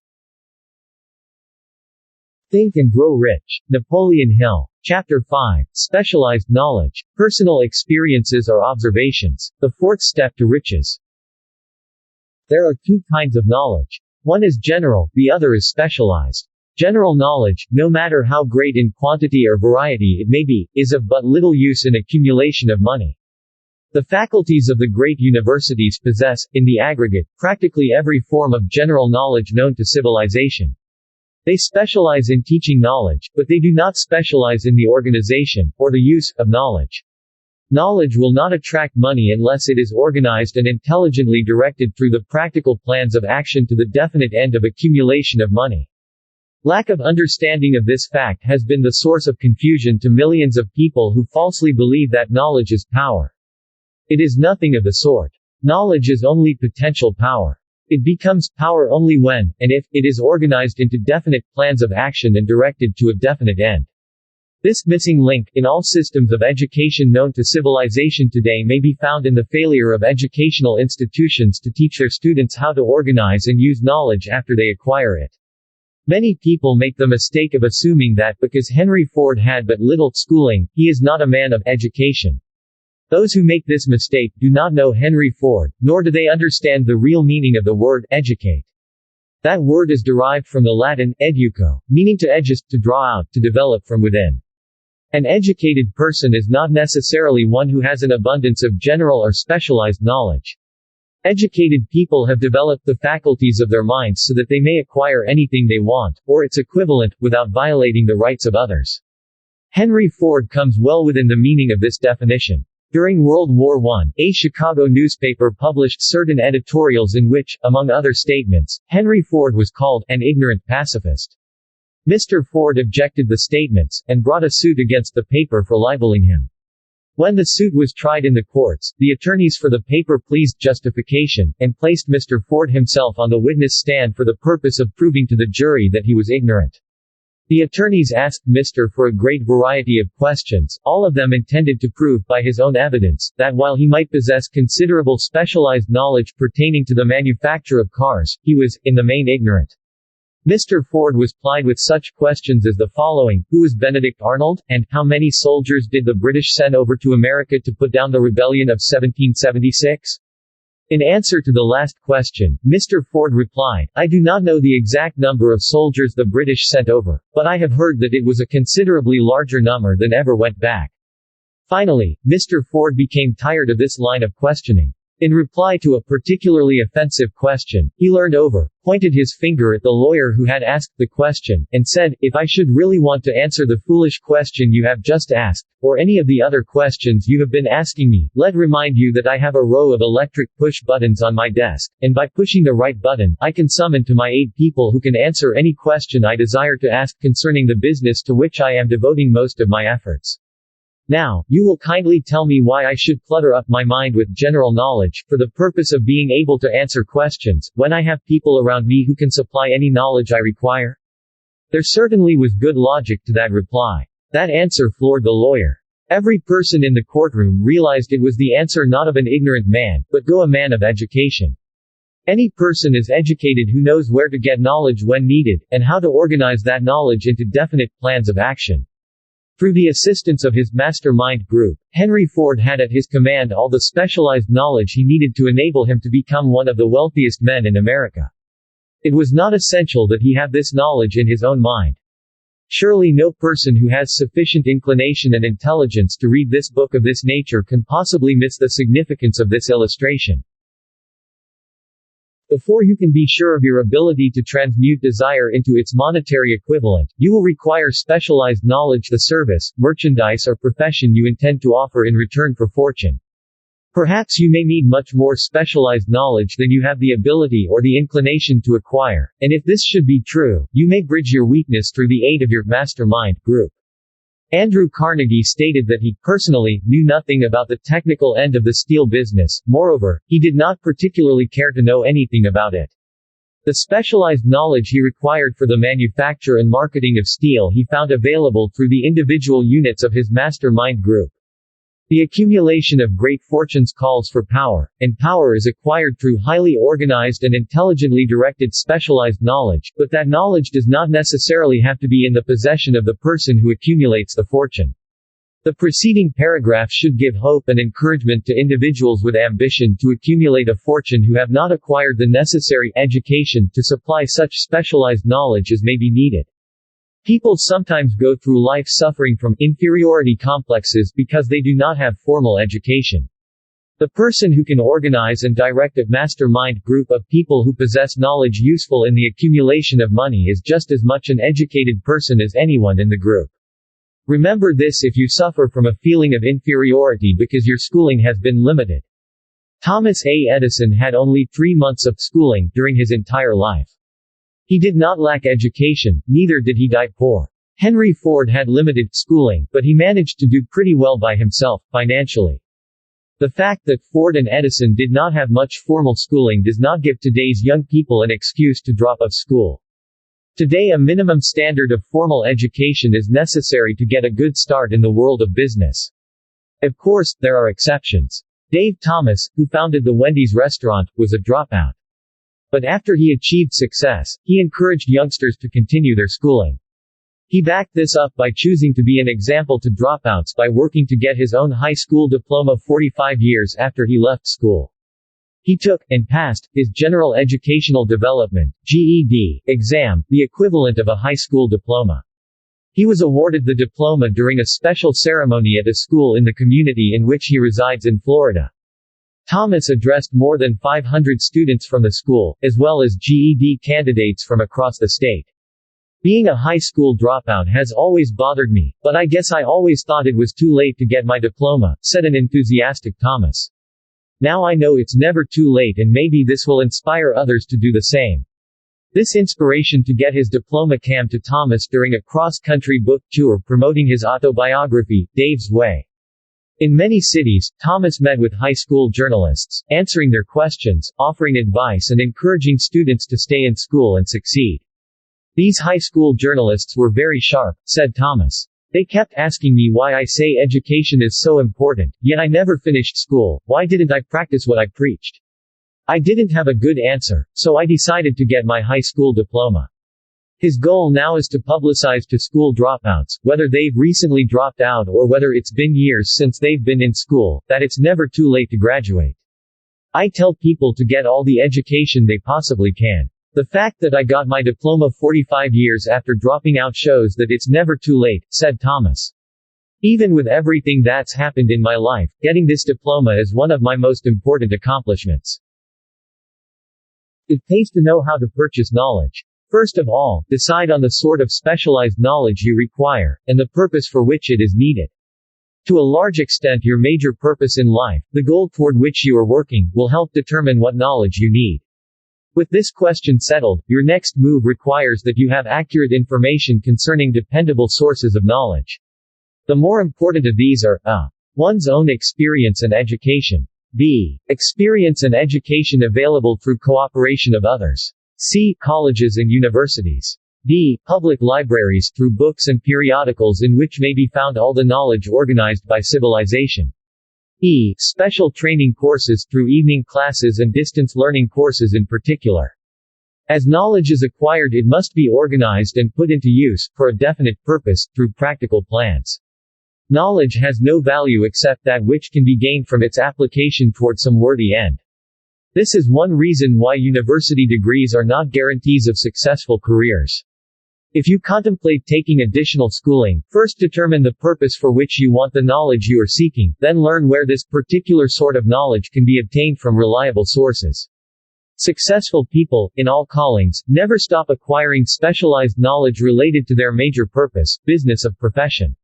Think and Grow Rich. Napoleon Hill. Chapter 5. Specialized Knowledge. Personal Experiences or Observations. The fourth step to riches. There are two kinds of knowledge. One is general, the other is specialized. General knowledge, no matter how great in quantity or variety it may be, is of but little use in accumulation of money. The faculties of the great universities possess, in the aggregate, practically every form of general knowledge known to civilization. They specialize in teaching knowledge, but they do not specialize in the organization, or the use, of knowledge. Knowledge will not attract money unless it is organized and intelligently directed through the practical plans of action to the definite end of accumulation of money. Lack of understanding of this fact has been the source of confusion to millions of people who falsely believe that knowledge is power. It is nothing of the sort. Knowledge is only potential power. It becomes power only when, and if, it is organized into definite plans of action and directed to a definite end. This missing link, in all systems of education known to civilization today, may be found in the failure of educational institutions to teach their students how to organize and use knowledge after they acquire it. Many people make the mistake of assuming that, because Henry Ford had but little schooling, he is not a man of education. Those who make this mistake do not know Henry Ford, nor do they understand the real meaning of the word educate. That word is derived from the Latin educo, meaning to edgest, to draw out, to develop from within. An educated person is not necessarily one who has an abundance of general or specialized knowledge. Educated people have developed the faculties of their minds so that they may acquire anything they want, or its equivalent, without violating the rights of others. Henry Ford comes well within the meaning of this definition. During World War I, a Chicago newspaper published certain editorials in which, among other statements, Henry Ford was called an ignorant pacifist. Mr. Ford objected the statements, and brought a suit against the paper for libeling him. When the suit was tried in the courts, the attorneys for the paper pleased justification, and placed Mr. Ford himself on the witness stand for the purpose of proving to the jury that he was ignorant. The attorneys asked Mr. for a great variety of questions, all of them intended to prove by his own evidence, that while he might possess considerable specialized knowledge pertaining to the manufacture of cars, he was, in the main, ignorant. Mr. Ford was plied with such questions as the following: who was Benedict Arnold, and how many soldiers did the British send over to America to put down the rebellion of 1776? In answer to the last question, Mr. Ford replied, I do not know the exact number of soldiers the British sent over, but I have heard that it was a considerably larger number than ever went back. Finally, Mr. Ford became tired of this line of questioning. In reply to a particularly offensive question, he leaned over, pointed his finger at the lawyer who had asked the question, and said, if I should really want to answer the foolish question you have just asked, or any of the other questions you have been asking me, let remind you that I have a row of electric push buttons on my desk, and by pushing the right button, I can summon to my aid people who can answer any question I desire to ask concerning the business to which I am devoting most of my efforts. Now, you will kindly tell me why I should clutter up my mind with general knowledge, for the purpose of being able to answer questions, when I have people around me who can supply any knowledge I require? There certainly was good logic to that reply. That answer floored the lawyer. Every person in the courtroom realized it was the answer not of an ignorant man, but a man of education. Any person is educated who knows where to get knowledge when needed, and how to organize that knowledge into definite plans of action. Through the assistance of his mastermind group, Henry Ford had at his command all the specialized knowledge he needed to enable him to become one of the wealthiest men in America. It was not essential that he have this knowledge in his own mind. Surely no person who has sufficient inclination and intelligence to read this book of this nature can possibly miss the significance of this illustration. Before you can be sure of your ability to transmute desire into its monetary equivalent, you will require specialized knowledge, the service, merchandise or profession you intend to offer in return for fortune. Perhaps you may need much more specialized knowledge than you have the ability or the inclination to acquire, and if this should be true, you may bridge your weakness through the aid of your mastermind group. Andrew Carnegie stated that he, personally, knew nothing about the technical end of the steel business. Moreover, he did not particularly care to know anything about it. The specialized knowledge he required for the manufacture and marketing of steel he found available through the individual units of his mastermind group. The accumulation of great fortunes calls for power, and power is acquired through highly organized and intelligently directed specialized knowledge, but that knowledge does not necessarily have to be in the possession of the person who accumulates the fortune. The preceding paragraph should give hope and encouragement to individuals with ambition to accumulate a fortune who have not acquired the necessary education to supply such specialized knowledge as may be needed. People sometimes go through life suffering from inferiority complexes because they do not have formal education. The person who can organize and direct a mastermind group of people who possess knowledge useful in the accumulation of money is just as much an educated person as anyone in the group. Remember this if you suffer from a feeling of inferiority because your schooling has been limited. Thomas A. Edison had only 3 months of schooling during his entire life. He did not lack education, neither did he die poor. Henry Ford had limited schooling, but he managed to do pretty well by himself, financially. The fact that Ford and Edison did not have much formal schooling does not give today's young people an excuse to drop out of school. Today a minimum standard of formal education is necessary to get a good start in the world of business. Of course, there are exceptions. Dave Thomas, who founded the Wendy's restaurant, was a dropout. But after he achieved success, he encouraged youngsters to continue their schooling. He backed this up by choosing to be an example to dropouts by working to get his own high school diploma 45 years after he left school. He took, and passed, his General Educational Development (GED) exam, the equivalent of a high school diploma. He was awarded the diploma during a special ceremony at a school in the community in which he resides in Florida. Thomas addressed more than 500 students from the school, as well as GED candidates from across the state. Being a high school dropout has always bothered me, but I guess I always thought it was too late to get my diploma, said an enthusiastic Thomas. Now I know it's never too late and maybe this will inspire others to do the same. This inspiration to get his diploma came to Thomas during a cross-country book tour promoting his autobiography, Dave's Way. In many cities, Thomas met with high school journalists, answering their questions, offering advice and encouraging students to stay in school and succeed. These high school journalists were very sharp, said Thomas. They kept asking me why I say education is so important, yet I never finished school. Why didn't I practice what I preached? I didn't have a good answer, so I decided to get my high school diploma. His goal now is to publicize to school dropouts, whether they've recently dropped out or whether it's been years since they've been in school, that it's never too late to graduate. I tell people to get all the education they possibly can. The fact that I got my diploma 45 years after dropping out shows that it's never too late, said Thomas. Even with everything that's happened in my life, getting this diploma is one of my most important accomplishments. It pays to know how to purchase knowledge. First of all, decide on the sort of specialized knowledge you require, and the purpose for which it is needed. To a large extent your major purpose in life, the goal toward which you are working, will help determine what knowledge you need. With this question settled, your next move requires that you have accurate information concerning dependable sources of knowledge. The more important of these are a. One's own experience and education. b. Experience and education available through cooperation of others. c. Colleges and universities. d. Public libraries, through books and periodicals in which may be found all the knowledge organized by civilization. e. Special training courses, through evening classes and distance learning courses in particular. As knowledge is acquired it must be organized and put into use, for a definite purpose, through practical plans. Knowledge has no value except that which can be gained from its application toward some worthy end. This is one reason why university degrees are not guarantees of successful careers. If you contemplate taking additional schooling, first determine the purpose for which you want the knowledge you are seeking, then learn where this particular sort of knowledge can be obtained from reliable sources. Successful people, in all callings, never stop acquiring specialized knowledge related to their major purpose, business of profession.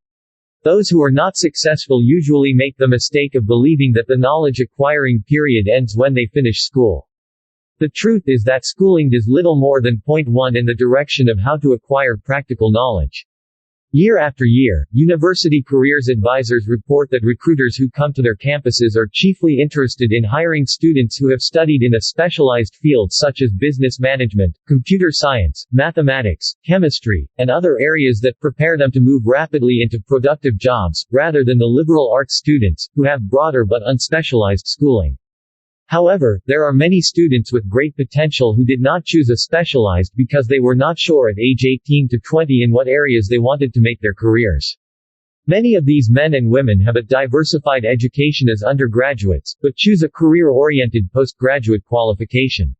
Those who are not successful usually make the mistake of believing that the knowledge acquiring period ends when they finish school. The truth is that schooling does little more than point one in the direction of how to acquire practical knowledge. Year after year, university careers advisors report that recruiters who come to their campuses are chiefly interested in hiring students who have studied in a specialized field such as business management, computer science, mathematics, chemistry, and other areas that prepare them to move rapidly into productive jobs, rather than the liberal arts students, who have broader but unspecialized schooling. However, there are many students with great potential who did not choose a specialized because they were not sure at age 18 to 20 in what areas they wanted to make their careers. Many of these men and women have a diversified education as undergraduates, but choose a career-oriented postgraduate qualification.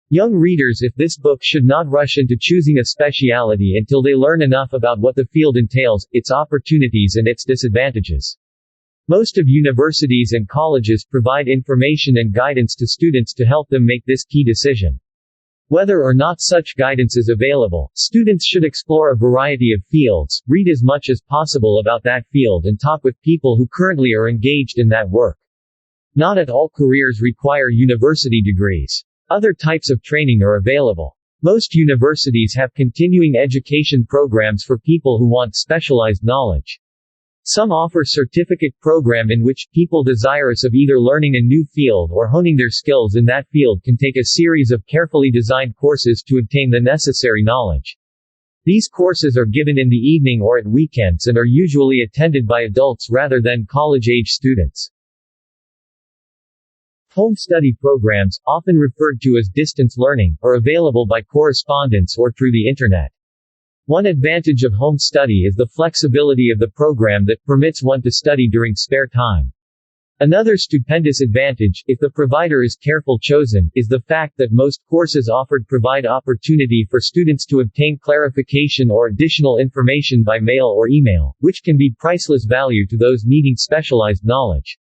Young readers, if this book should not rush into choosing a specialty until they learn enough about what the field entails, its opportunities and its disadvantages. Most of universities and colleges provide information and guidance to students to help them make this key decision. Whether or not such guidance is available, students should explore a variety of fields, read as much as possible about that field and talk with people who currently are engaged in that work. Not at all careers require university degrees. Other types of training are available. Most universities have continuing education programs for people who want specialized knowledge. Some offer certificate program in which people desirous of either learning a new field or honing their skills in that field can take a series of carefully designed courses to obtain the necessary knowledge. These courses are given in the evening or at weekends and are usually attended by adults rather than college-age students. Home study programs, often referred to as distance learning, are available by correspondence or through the Internet. One advantage of home study is the flexibility of the program that permits one to study during spare time. Another stupendous advantage, if the provider is carefully chosen, is the fact that most courses offered provide opportunity for students to obtain clarification or additional information by mail or email, which can be priceless value to those needing specialized knowledge.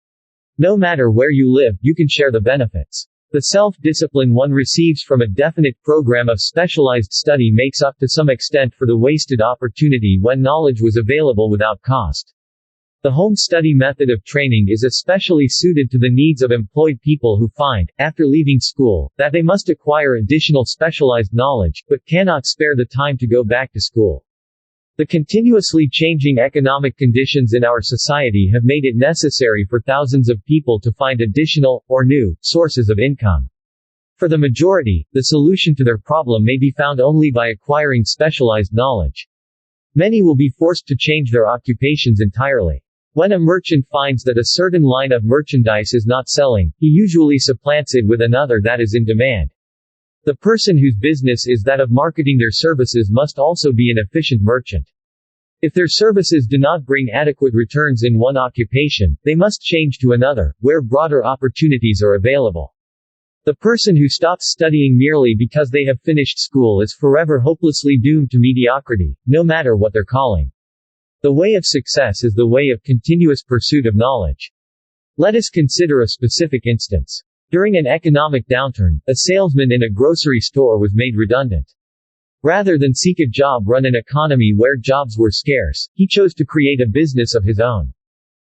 No matter where you live, you can share the benefits. The self-discipline one receives from a definite program of specialized study makes up to some extent for the wasted opportunity when knowledge was available without cost. The home study method of training is especially suited to the needs of employed people who find, after leaving school, that they must acquire additional specialized knowledge, but cannot spare the time to go back to school. The continuously changing economic conditions in our society have made it necessary for thousands of people to find additional, or new, sources of income. For the majority, the solution to their problem may be found only by acquiring specialized knowledge. Many will be forced to change their occupations entirely. When a merchant finds that a certain line of merchandise is not selling, he usually supplants it with another that is in demand. The person whose business is that of marketing their services must also be an efficient merchant. If their services do not bring adequate returns in one occupation, they must change to another, where broader opportunities are available. The person who stops studying merely because they have finished school is forever hopelessly doomed to mediocrity, no matter what their calling. The way of success is the way of continuous pursuit of knowledge. Let us consider a specific instance. During an economic downturn, a salesman in a grocery store was made redundant. Rather than seek a job run an economy where jobs were scarce, he chose to create a business of his own.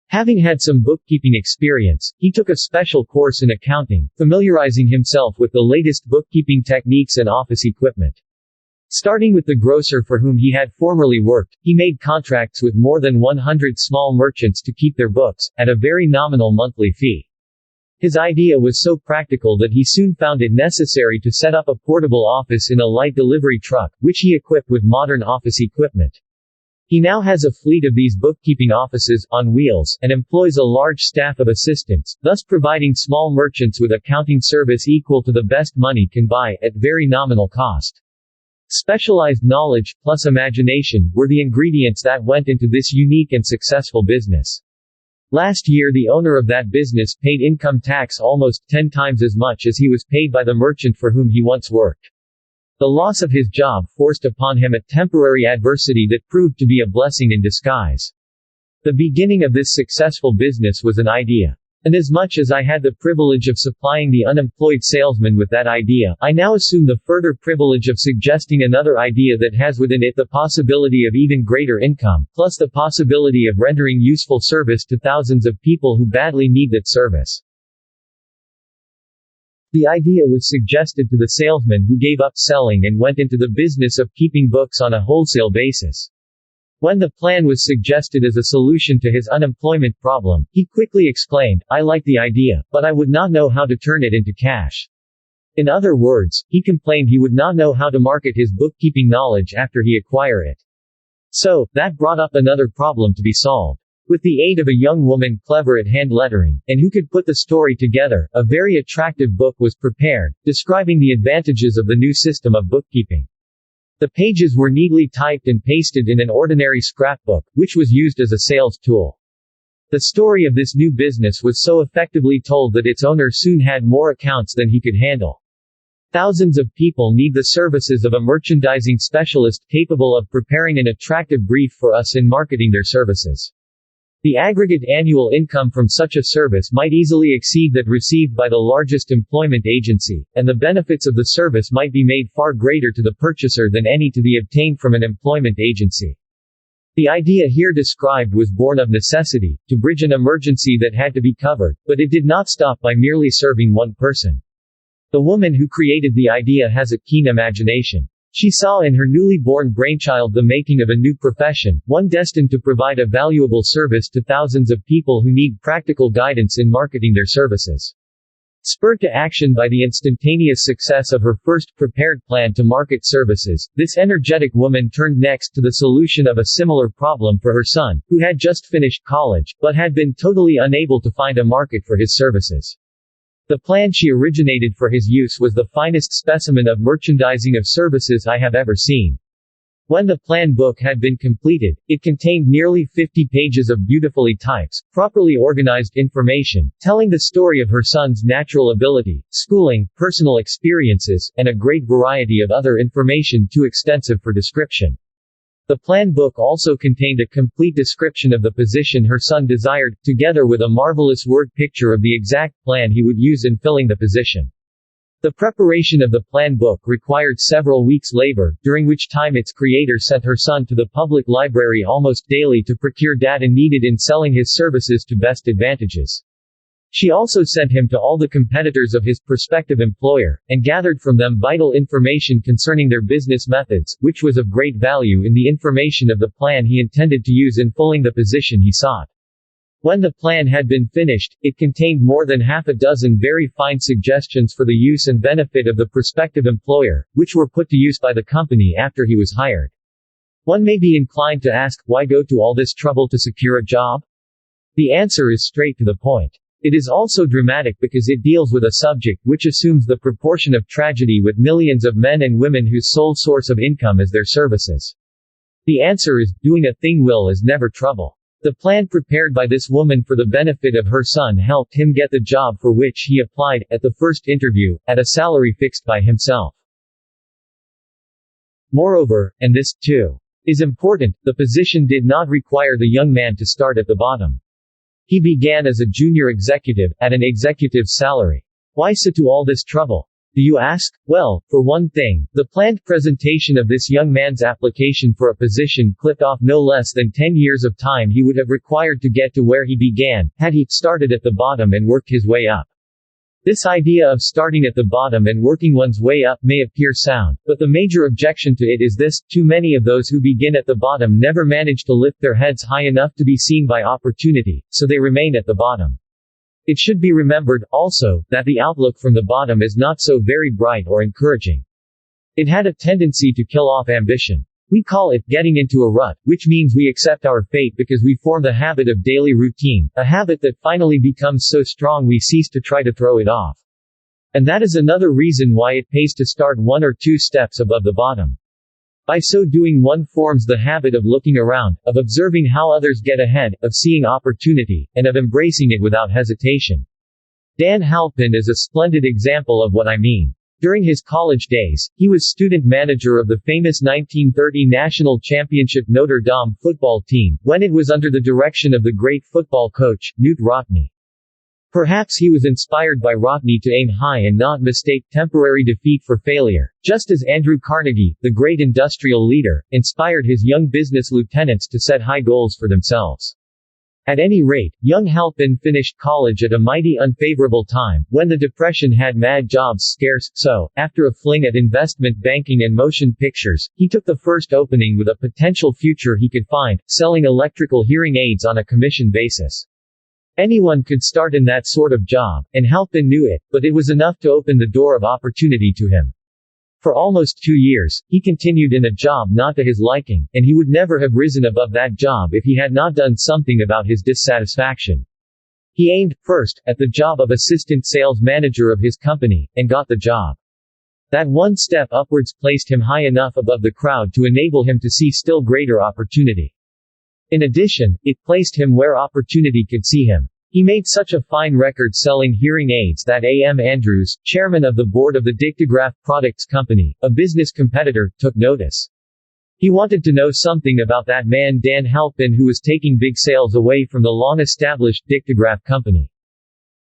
Having had some bookkeeping experience, he took a special course in accounting, familiarizing himself with the latest bookkeeping techniques and office equipment. Starting with the grocer for whom he had formerly worked, he made contracts with more than 100 small merchants to keep their books, at a very nominal monthly fee. His idea was so practical that he soon found it necessary to set up a portable office in a light delivery truck, which he equipped with modern office equipment. He now has a fleet of these bookkeeping offices, on wheels, and employs a large staff of assistants, thus providing small merchants with accounting service equal to the best money can buy, at very nominal cost. Specialized knowledge, plus imagination, were the ingredients that went into this unique and successful business. Last year the owner of that business paid income tax almost 10 times as much as he was paid by the merchant for whom he once worked. The loss of his job forced upon him a temporary adversity that proved to be a blessing in disguise. The beginning of this successful business was an idea. And as much as I had the privilege of supplying the unemployed salesman with that idea, I now assume the further privilege of suggesting another idea that has within it the possibility of even greater income, plus the possibility of rendering useful service to thousands of people who badly need that service. The idea was suggested to the salesman, who gave up selling and went into the business of keeping books on a wholesale basis. When the plan was suggested as a solution to his unemployment problem, he quickly exclaimed, "I like the idea, but I would not know how to turn it into cash." In other words, he complained he would not know how to market his bookkeeping knowledge after he acquire it. So, that brought up another problem to be solved. With the aid of a young woman clever at hand lettering, and who could put the story together, a very attractive book was prepared, describing the advantages of the new system of bookkeeping. The pages were neatly typed and pasted in an ordinary scrapbook, which was used as a sales tool. The story of this new business was so effectively told that its owner soon had more accounts than he could handle. Thousands of people need the services of a merchandising specialist capable of preparing an attractive brief for us in marketing their services. The aggregate annual income from such a service might easily exceed that received by the largest employment agency, and the benefits of the service might be made far greater to the purchaser than any to be obtained from an employment agency. The idea here described was born of necessity, to bridge an emergency that had to be covered, but it did not stop by merely serving one person. The woman who created the idea has a keen imagination. She saw in her newly born brainchild the making of a new profession, one destined to provide a valuable service to thousands of people who need practical guidance in marketing their services. Spurred to action by the instantaneous success of her first prepared plan to market services, this energetic woman turned next to the solution of a similar problem for her son, who had just finished college, but had been totally unable to find a market for his services. The plan she originated for his use was the finest specimen of merchandising of services I have ever seen. When the plan book had been completed, it contained nearly 50 pages of beautifully typed, properly organized information, telling the story of her son's natural ability, schooling, personal experiences, and a great variety of other information too extensive for description. The plan book also contained a complete description of the position her son desired, together with a marvelous word picture of the exact plan he would use in filling the position. The preparation of the plan book required several weeks' labor, during which time its creator sent her son to the public library almost daily to procure data needed in selling his services to best advantages. She also sent him to all the competitors of his prospective employer, and gathered from them vital information concerning their business methods, which was of great value in the information of the plan he intended to use in filling the position he sought. When the plan had been finished, it contained more than half a dozen very fine suggestions for the use and benefit of the prospective employer, which were put to use by the company after he was hired. One may be inclined to ask, why go to all this trouble to secure a job? The answer is straight to the point. It is also dramatic because it deals with a subject which assumes the proportion of tragedy with millions of men and women whose sole source of income is their services. The answer is, doing a thing will is never trouble. The plan prepared by this woman for the benefit of her son helped him get the job for which he applied, at the first interview, at a salary fixed by himself. Moreover, and this, too, is important, the position did not require the young man to start at the bottom. He began as a junior executive, at an executive's salary. Why so to all this trouble? Do you ask? Well, for one thing, the planned presentation of this young man's application for a position clipped off no less than 10 years of time he would have required to get to where he began, had he started at the bottom and worked his way up. This idea of starting at the bottom and working one's way up may appear sound, but the major objection to it is this: too many of those who begin at the bottom never manage to lift their heads high enough to be seen by opportunity, so they remain at the bottom. It should be remembered, also, that the outlook from the bottom is not so very bright or encouraging. It had a tendency to kill off ambition. We call it getting into a rut, which means we accept our fate because we form the habit of daily routine, a habit that finally becomes so strong we cease to try to throw it off. And that is another reason why it pays to start one or two steps above the bottom. By so doing one forms the habit of looking around, of observing how others get ahead, of seeing opportunity, and of embracing it without hesitation. Dan Halpin is a splendid example of what I mean. During his college days, he was student manager of the famous 1930 National Championship Notre Dame football team, when it was under the direction of the great football coach, Knute Rockne. Perhaps he was inspired by Rockne to aim high and not mistake temporary defeat for failure, just as Andrew Carnegie, the great industrial leader, inspired his young business lieutenants to set high goals for themselves. At any rate, young Halpin finished college at a mighty unfavorable time, when the Depression had mad jobs scarce, so, after a fling at investment banking and motion pictures, he took the first opening with a potential future he could find, selling electrical hearing aids on a commission basis. Anyone could start in that sort of job, and Halpin knew it, but it was enough to open the door of opportunity to him. For almost 2 years, he continued in a job not to his liking, and he would never have risen above that job if he had not done something about his dissatisfaction. He aimed, first, at the job of assistant sales manager of his company, and got the job. That one step upwards placed him high enough above the crowd to enable him to see still greater opportunity. In addition, it placed him where opportunity could see him. He made such a fine record selling hearing aids that A.M. Andrews, chairman of the board of the Dictograph Products Company, a business competitor, took notice. He wanted to know something about that man Dan Halpin who was taking big sales away from the long-established Dictograph Company.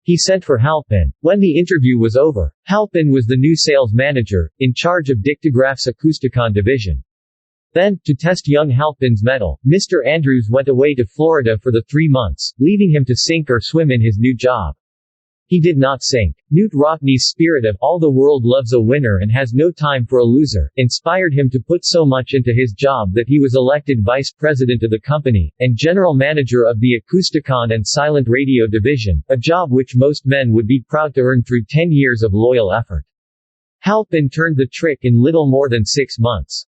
He sent for Halpin. When the interview was over, Halpin was the new sales manager, in charge of Dictograph's Acousticon division. Then, to test young Halpin's mettle, Mr. Andrews went away to Florida for the 3 months, leaving him to sink or swim in his new job. He did not sink. Knute Rockne's spirit of "all the world loves a winner and has no time for a loser" inspired him to put so much into his job that he was elected vice president of the company, and general manager of the Acousticon and Silent Radio division, a job which most men would be proud to earn through 10 years of loyal effort. Halpin turned the trick in little more than 6 months.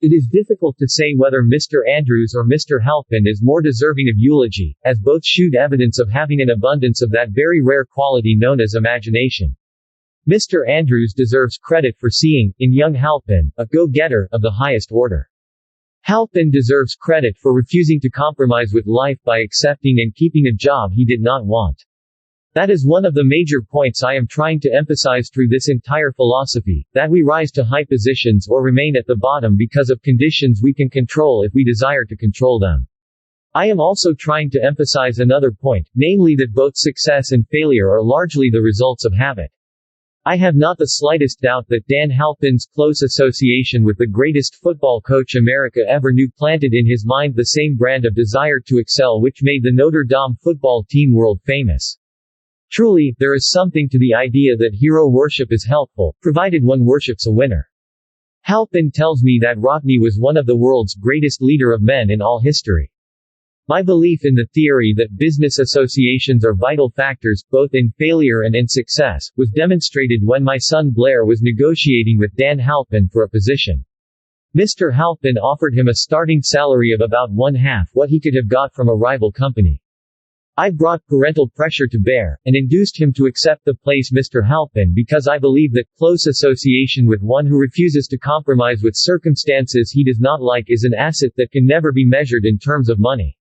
It is difficult to say whether Mr. Andrews or Mr. Halpin is more deserving of eulogy, as both shewed evidence of having an abundance of that very rare quality known as imagination. Mr. Andrews deserves credit for seeing, in young Halpin, a go-getter of the highest order. Halpin deserves credit for refusing to compromise with life by accepting and keeping a job he did not want. That is one of the major points I am trying to emphasize through this entire philosophy, that we rise to high positions or remain at the bottom because of conditions we can control if we desire to control them. I am also trying to emphasize another point, namely that both success and failure are largely the results of habit. I have not the slightest doubt that Dan Halpin's close association with the greatest football coach America ever knew planted in his mind the same brand of desire to excel which made the Notre Dame football team world famous. Truly, there is something to the idea that hero worship is helpful, provided one worships a winner. Halpin tells me that Rockne was one of the world's greatest leader of men in all history. My belief in the theory that business associations are vital factors, both in failure and in success, was demonstrated when my son Blair was negotiating with Dan Halpin for a position. Mr. Halpin offered him a starting salary of about one-half what he could have got from a rival company. I brought parental pressure to bear, and induced him to accept the place Mr. Halpin because I believe that close association with one who refuses to compromise with circumstances he does not like is an asset that can never be measured in terms of money.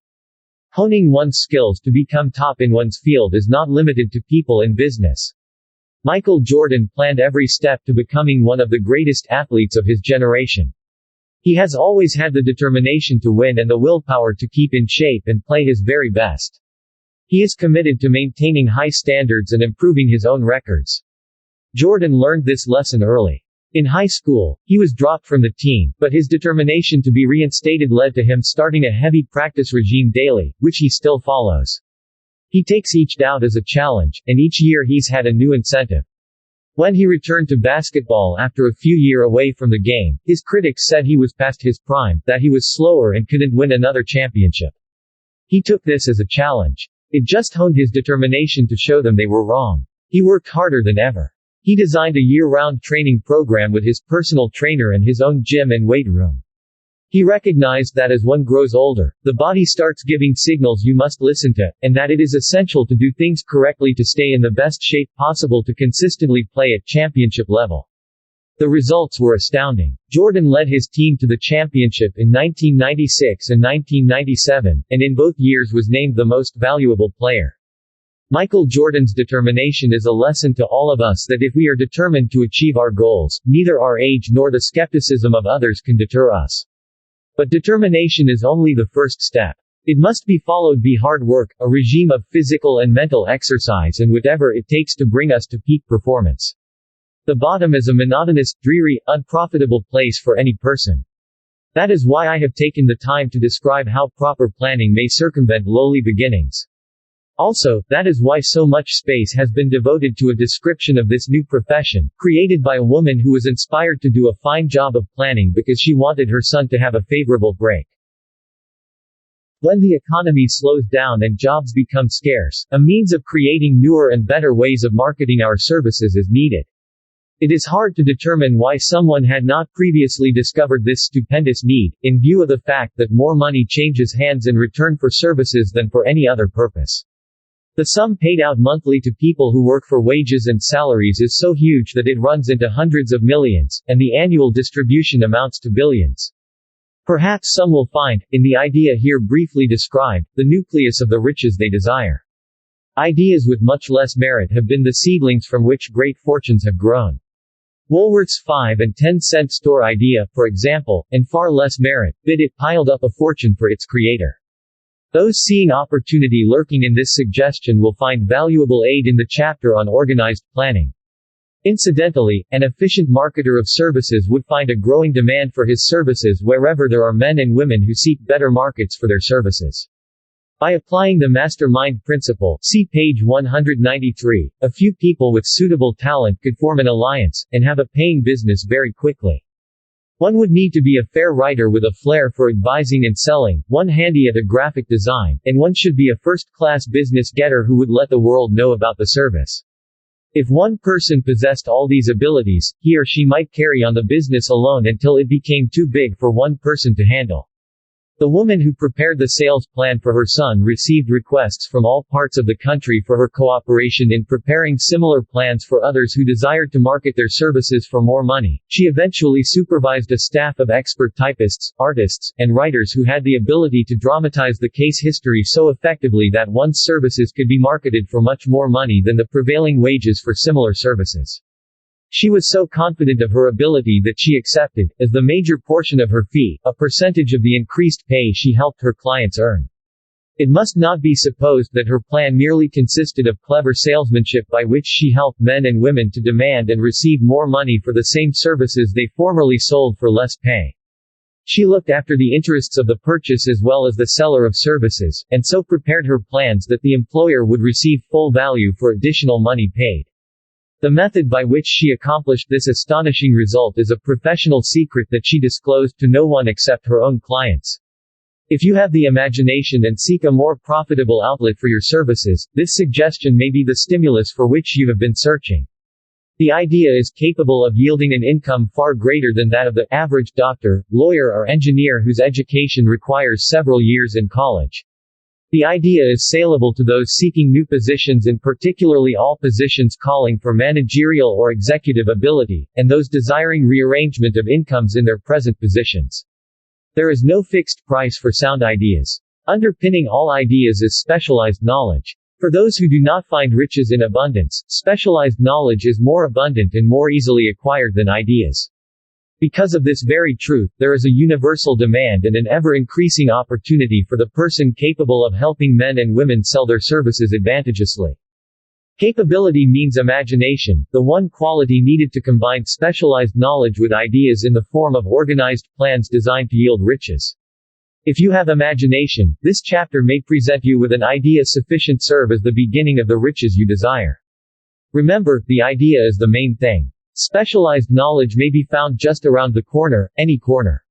Honing one's skills to become top in one's field is not limited to people in business. Michael Jordan planned every step to becoming one of the greatest athletes of his generation. He has always had the determination to win and the willpower to keep in shape and play his very best. He is committed to maintaining high standards and improving his own records. Jordan learned this lesson early. In high school, he was dropped from the team, but his determination to be reinstated led to him starting a heavy practice regime daily, which he still follows. He takes each doubt as a challenge, and each year he's had a new incentive. When he returned to basketball after a few years away from the game, his critics said he was past his prime, that he was slower and couldn't win another championship. He took this as a challenge. It just honed his determination to show them they were wrong. He worked harder than ever. He designed a year-round training program with his personal trainer and his own gym and weight room. He recognized that as one grows older, the body starts giving signals you must listen to, and that it is essential to do things correctly to stay in the best shape possible to consistently play at championship level. The results were astounding. Jordan led his team to the championship in 1996 and 1997, and in both years was named the most valuable player. Michael Jordan's determination is a lesson to all of us that if we are determined to achieve our goals, neither our age nor the skepticism of others can deter us. But determination is only the first step. It must be followed by hard work, a regime of physical and mental exercise and whatever it takes to bring us to peak performance. The bottom is a monotonous, dreary, unprofitable place for any person. That is why I have taken the time to describe how proper planning may circumvent lowly beginnings. Also, that is why so much space has been devoted to a description of this new profession, created by a woman who was inspired to do a fine job of planning because she wanted her son to have a favorable break. When the economy slows down and jobs become scarce, a means of creating newer and better ways of marketing our services is needed. It is hard to determine why someone had not previously discovered this stupendous need, in view of the fact that more money changes hands in return for services than for any other purpose. The sum paid out monthly to people who work for wages and salaries is so huge that it runs into hundreds of millions, and the annual distribution amounts to billions. Perhaps some will find, in the idea here briefly described, the nucleus of the riches they desire. Ideas with much less merit have been the seedlings from which great fortunes have grown. Woolworth's 5 and 10-cent store idea, for example, and far less merit, it piled up a fortune for its creator. Those seeing opportunity lurking in this suggestion will find valuable aid in the chapter on organized planning. Incidentally, an efficient marketer of services would find a growing demand for his services wherever there are men and women who seek better markets for their services. By applying the mastermind principle, see page 193, a few people with suitable talent could form an alliance, and have a paying business very quickly. One would need to be a fair writer with a flair for advising and selling, one handy at a graphic design, and one should be a first-class business getter who would let the world know about the service. If one person possessed all these abilities, he or she might carry on the business alone until it became too big for one person to handle. The woman who prepared the sales plan for her son received requests from all parts of the country for her cooperation in preparing similar plans for others who desired to market their services for more money. She eventually supervised a staff of expert typists, artists, and writers who had the ability to dramatize the case history so effectively that one's services could be marketed for much more money than the prevailing wages for similar services. She was so confident of her ability that she accepted, as the major portion of her fee, a percentage of the increased pay she helped her clients earn. It must not be supposed that her plan merely consisted of clever salesmanship by which she helped men and women to demand and receive more money for the same services they formerly sold for less pay. She looked after the interests of the purchase as well as the seller of services, and so prepared her plans that the employer would receive full value for additional money paid. The method by which she accomplished this astonishing result is a professional secret that she disclosed to no one except her own clients. If you have the imagination and seek a more profitable outlet for your services, this suggestion may be the stimulus for which you have been searching. The idea is capable of yielding an income far greater than that of the average doctor, lawyer or engineer whose education requires several years in college. The idea is saleable to those seeking new positions and particularly all positions calling for managerial or executive ability, and those desiring rearrangement of incomes in their present positions. There is no fixed price for sound ideas. Underpinning all ideas is specialized knowledge. For those who do not find riches in abundance, specialized knowledge is more abundant and more easily acquired than ideas. Because of this very truth, there is a universal demand and an ever-increasing opportunity for the person capable of helping men and women sell their services advantageously. Capability means imagination, the one quality needed to combine specialized knowledge with ideas in the form of organized plans designed to yield riches. If you have imagination, this chapter may present you with an idea sufficient to serve as the beginning of the riches you desire. Remember, the idea is the main thing. Specialized knowledge may be found just around the corner, any corner.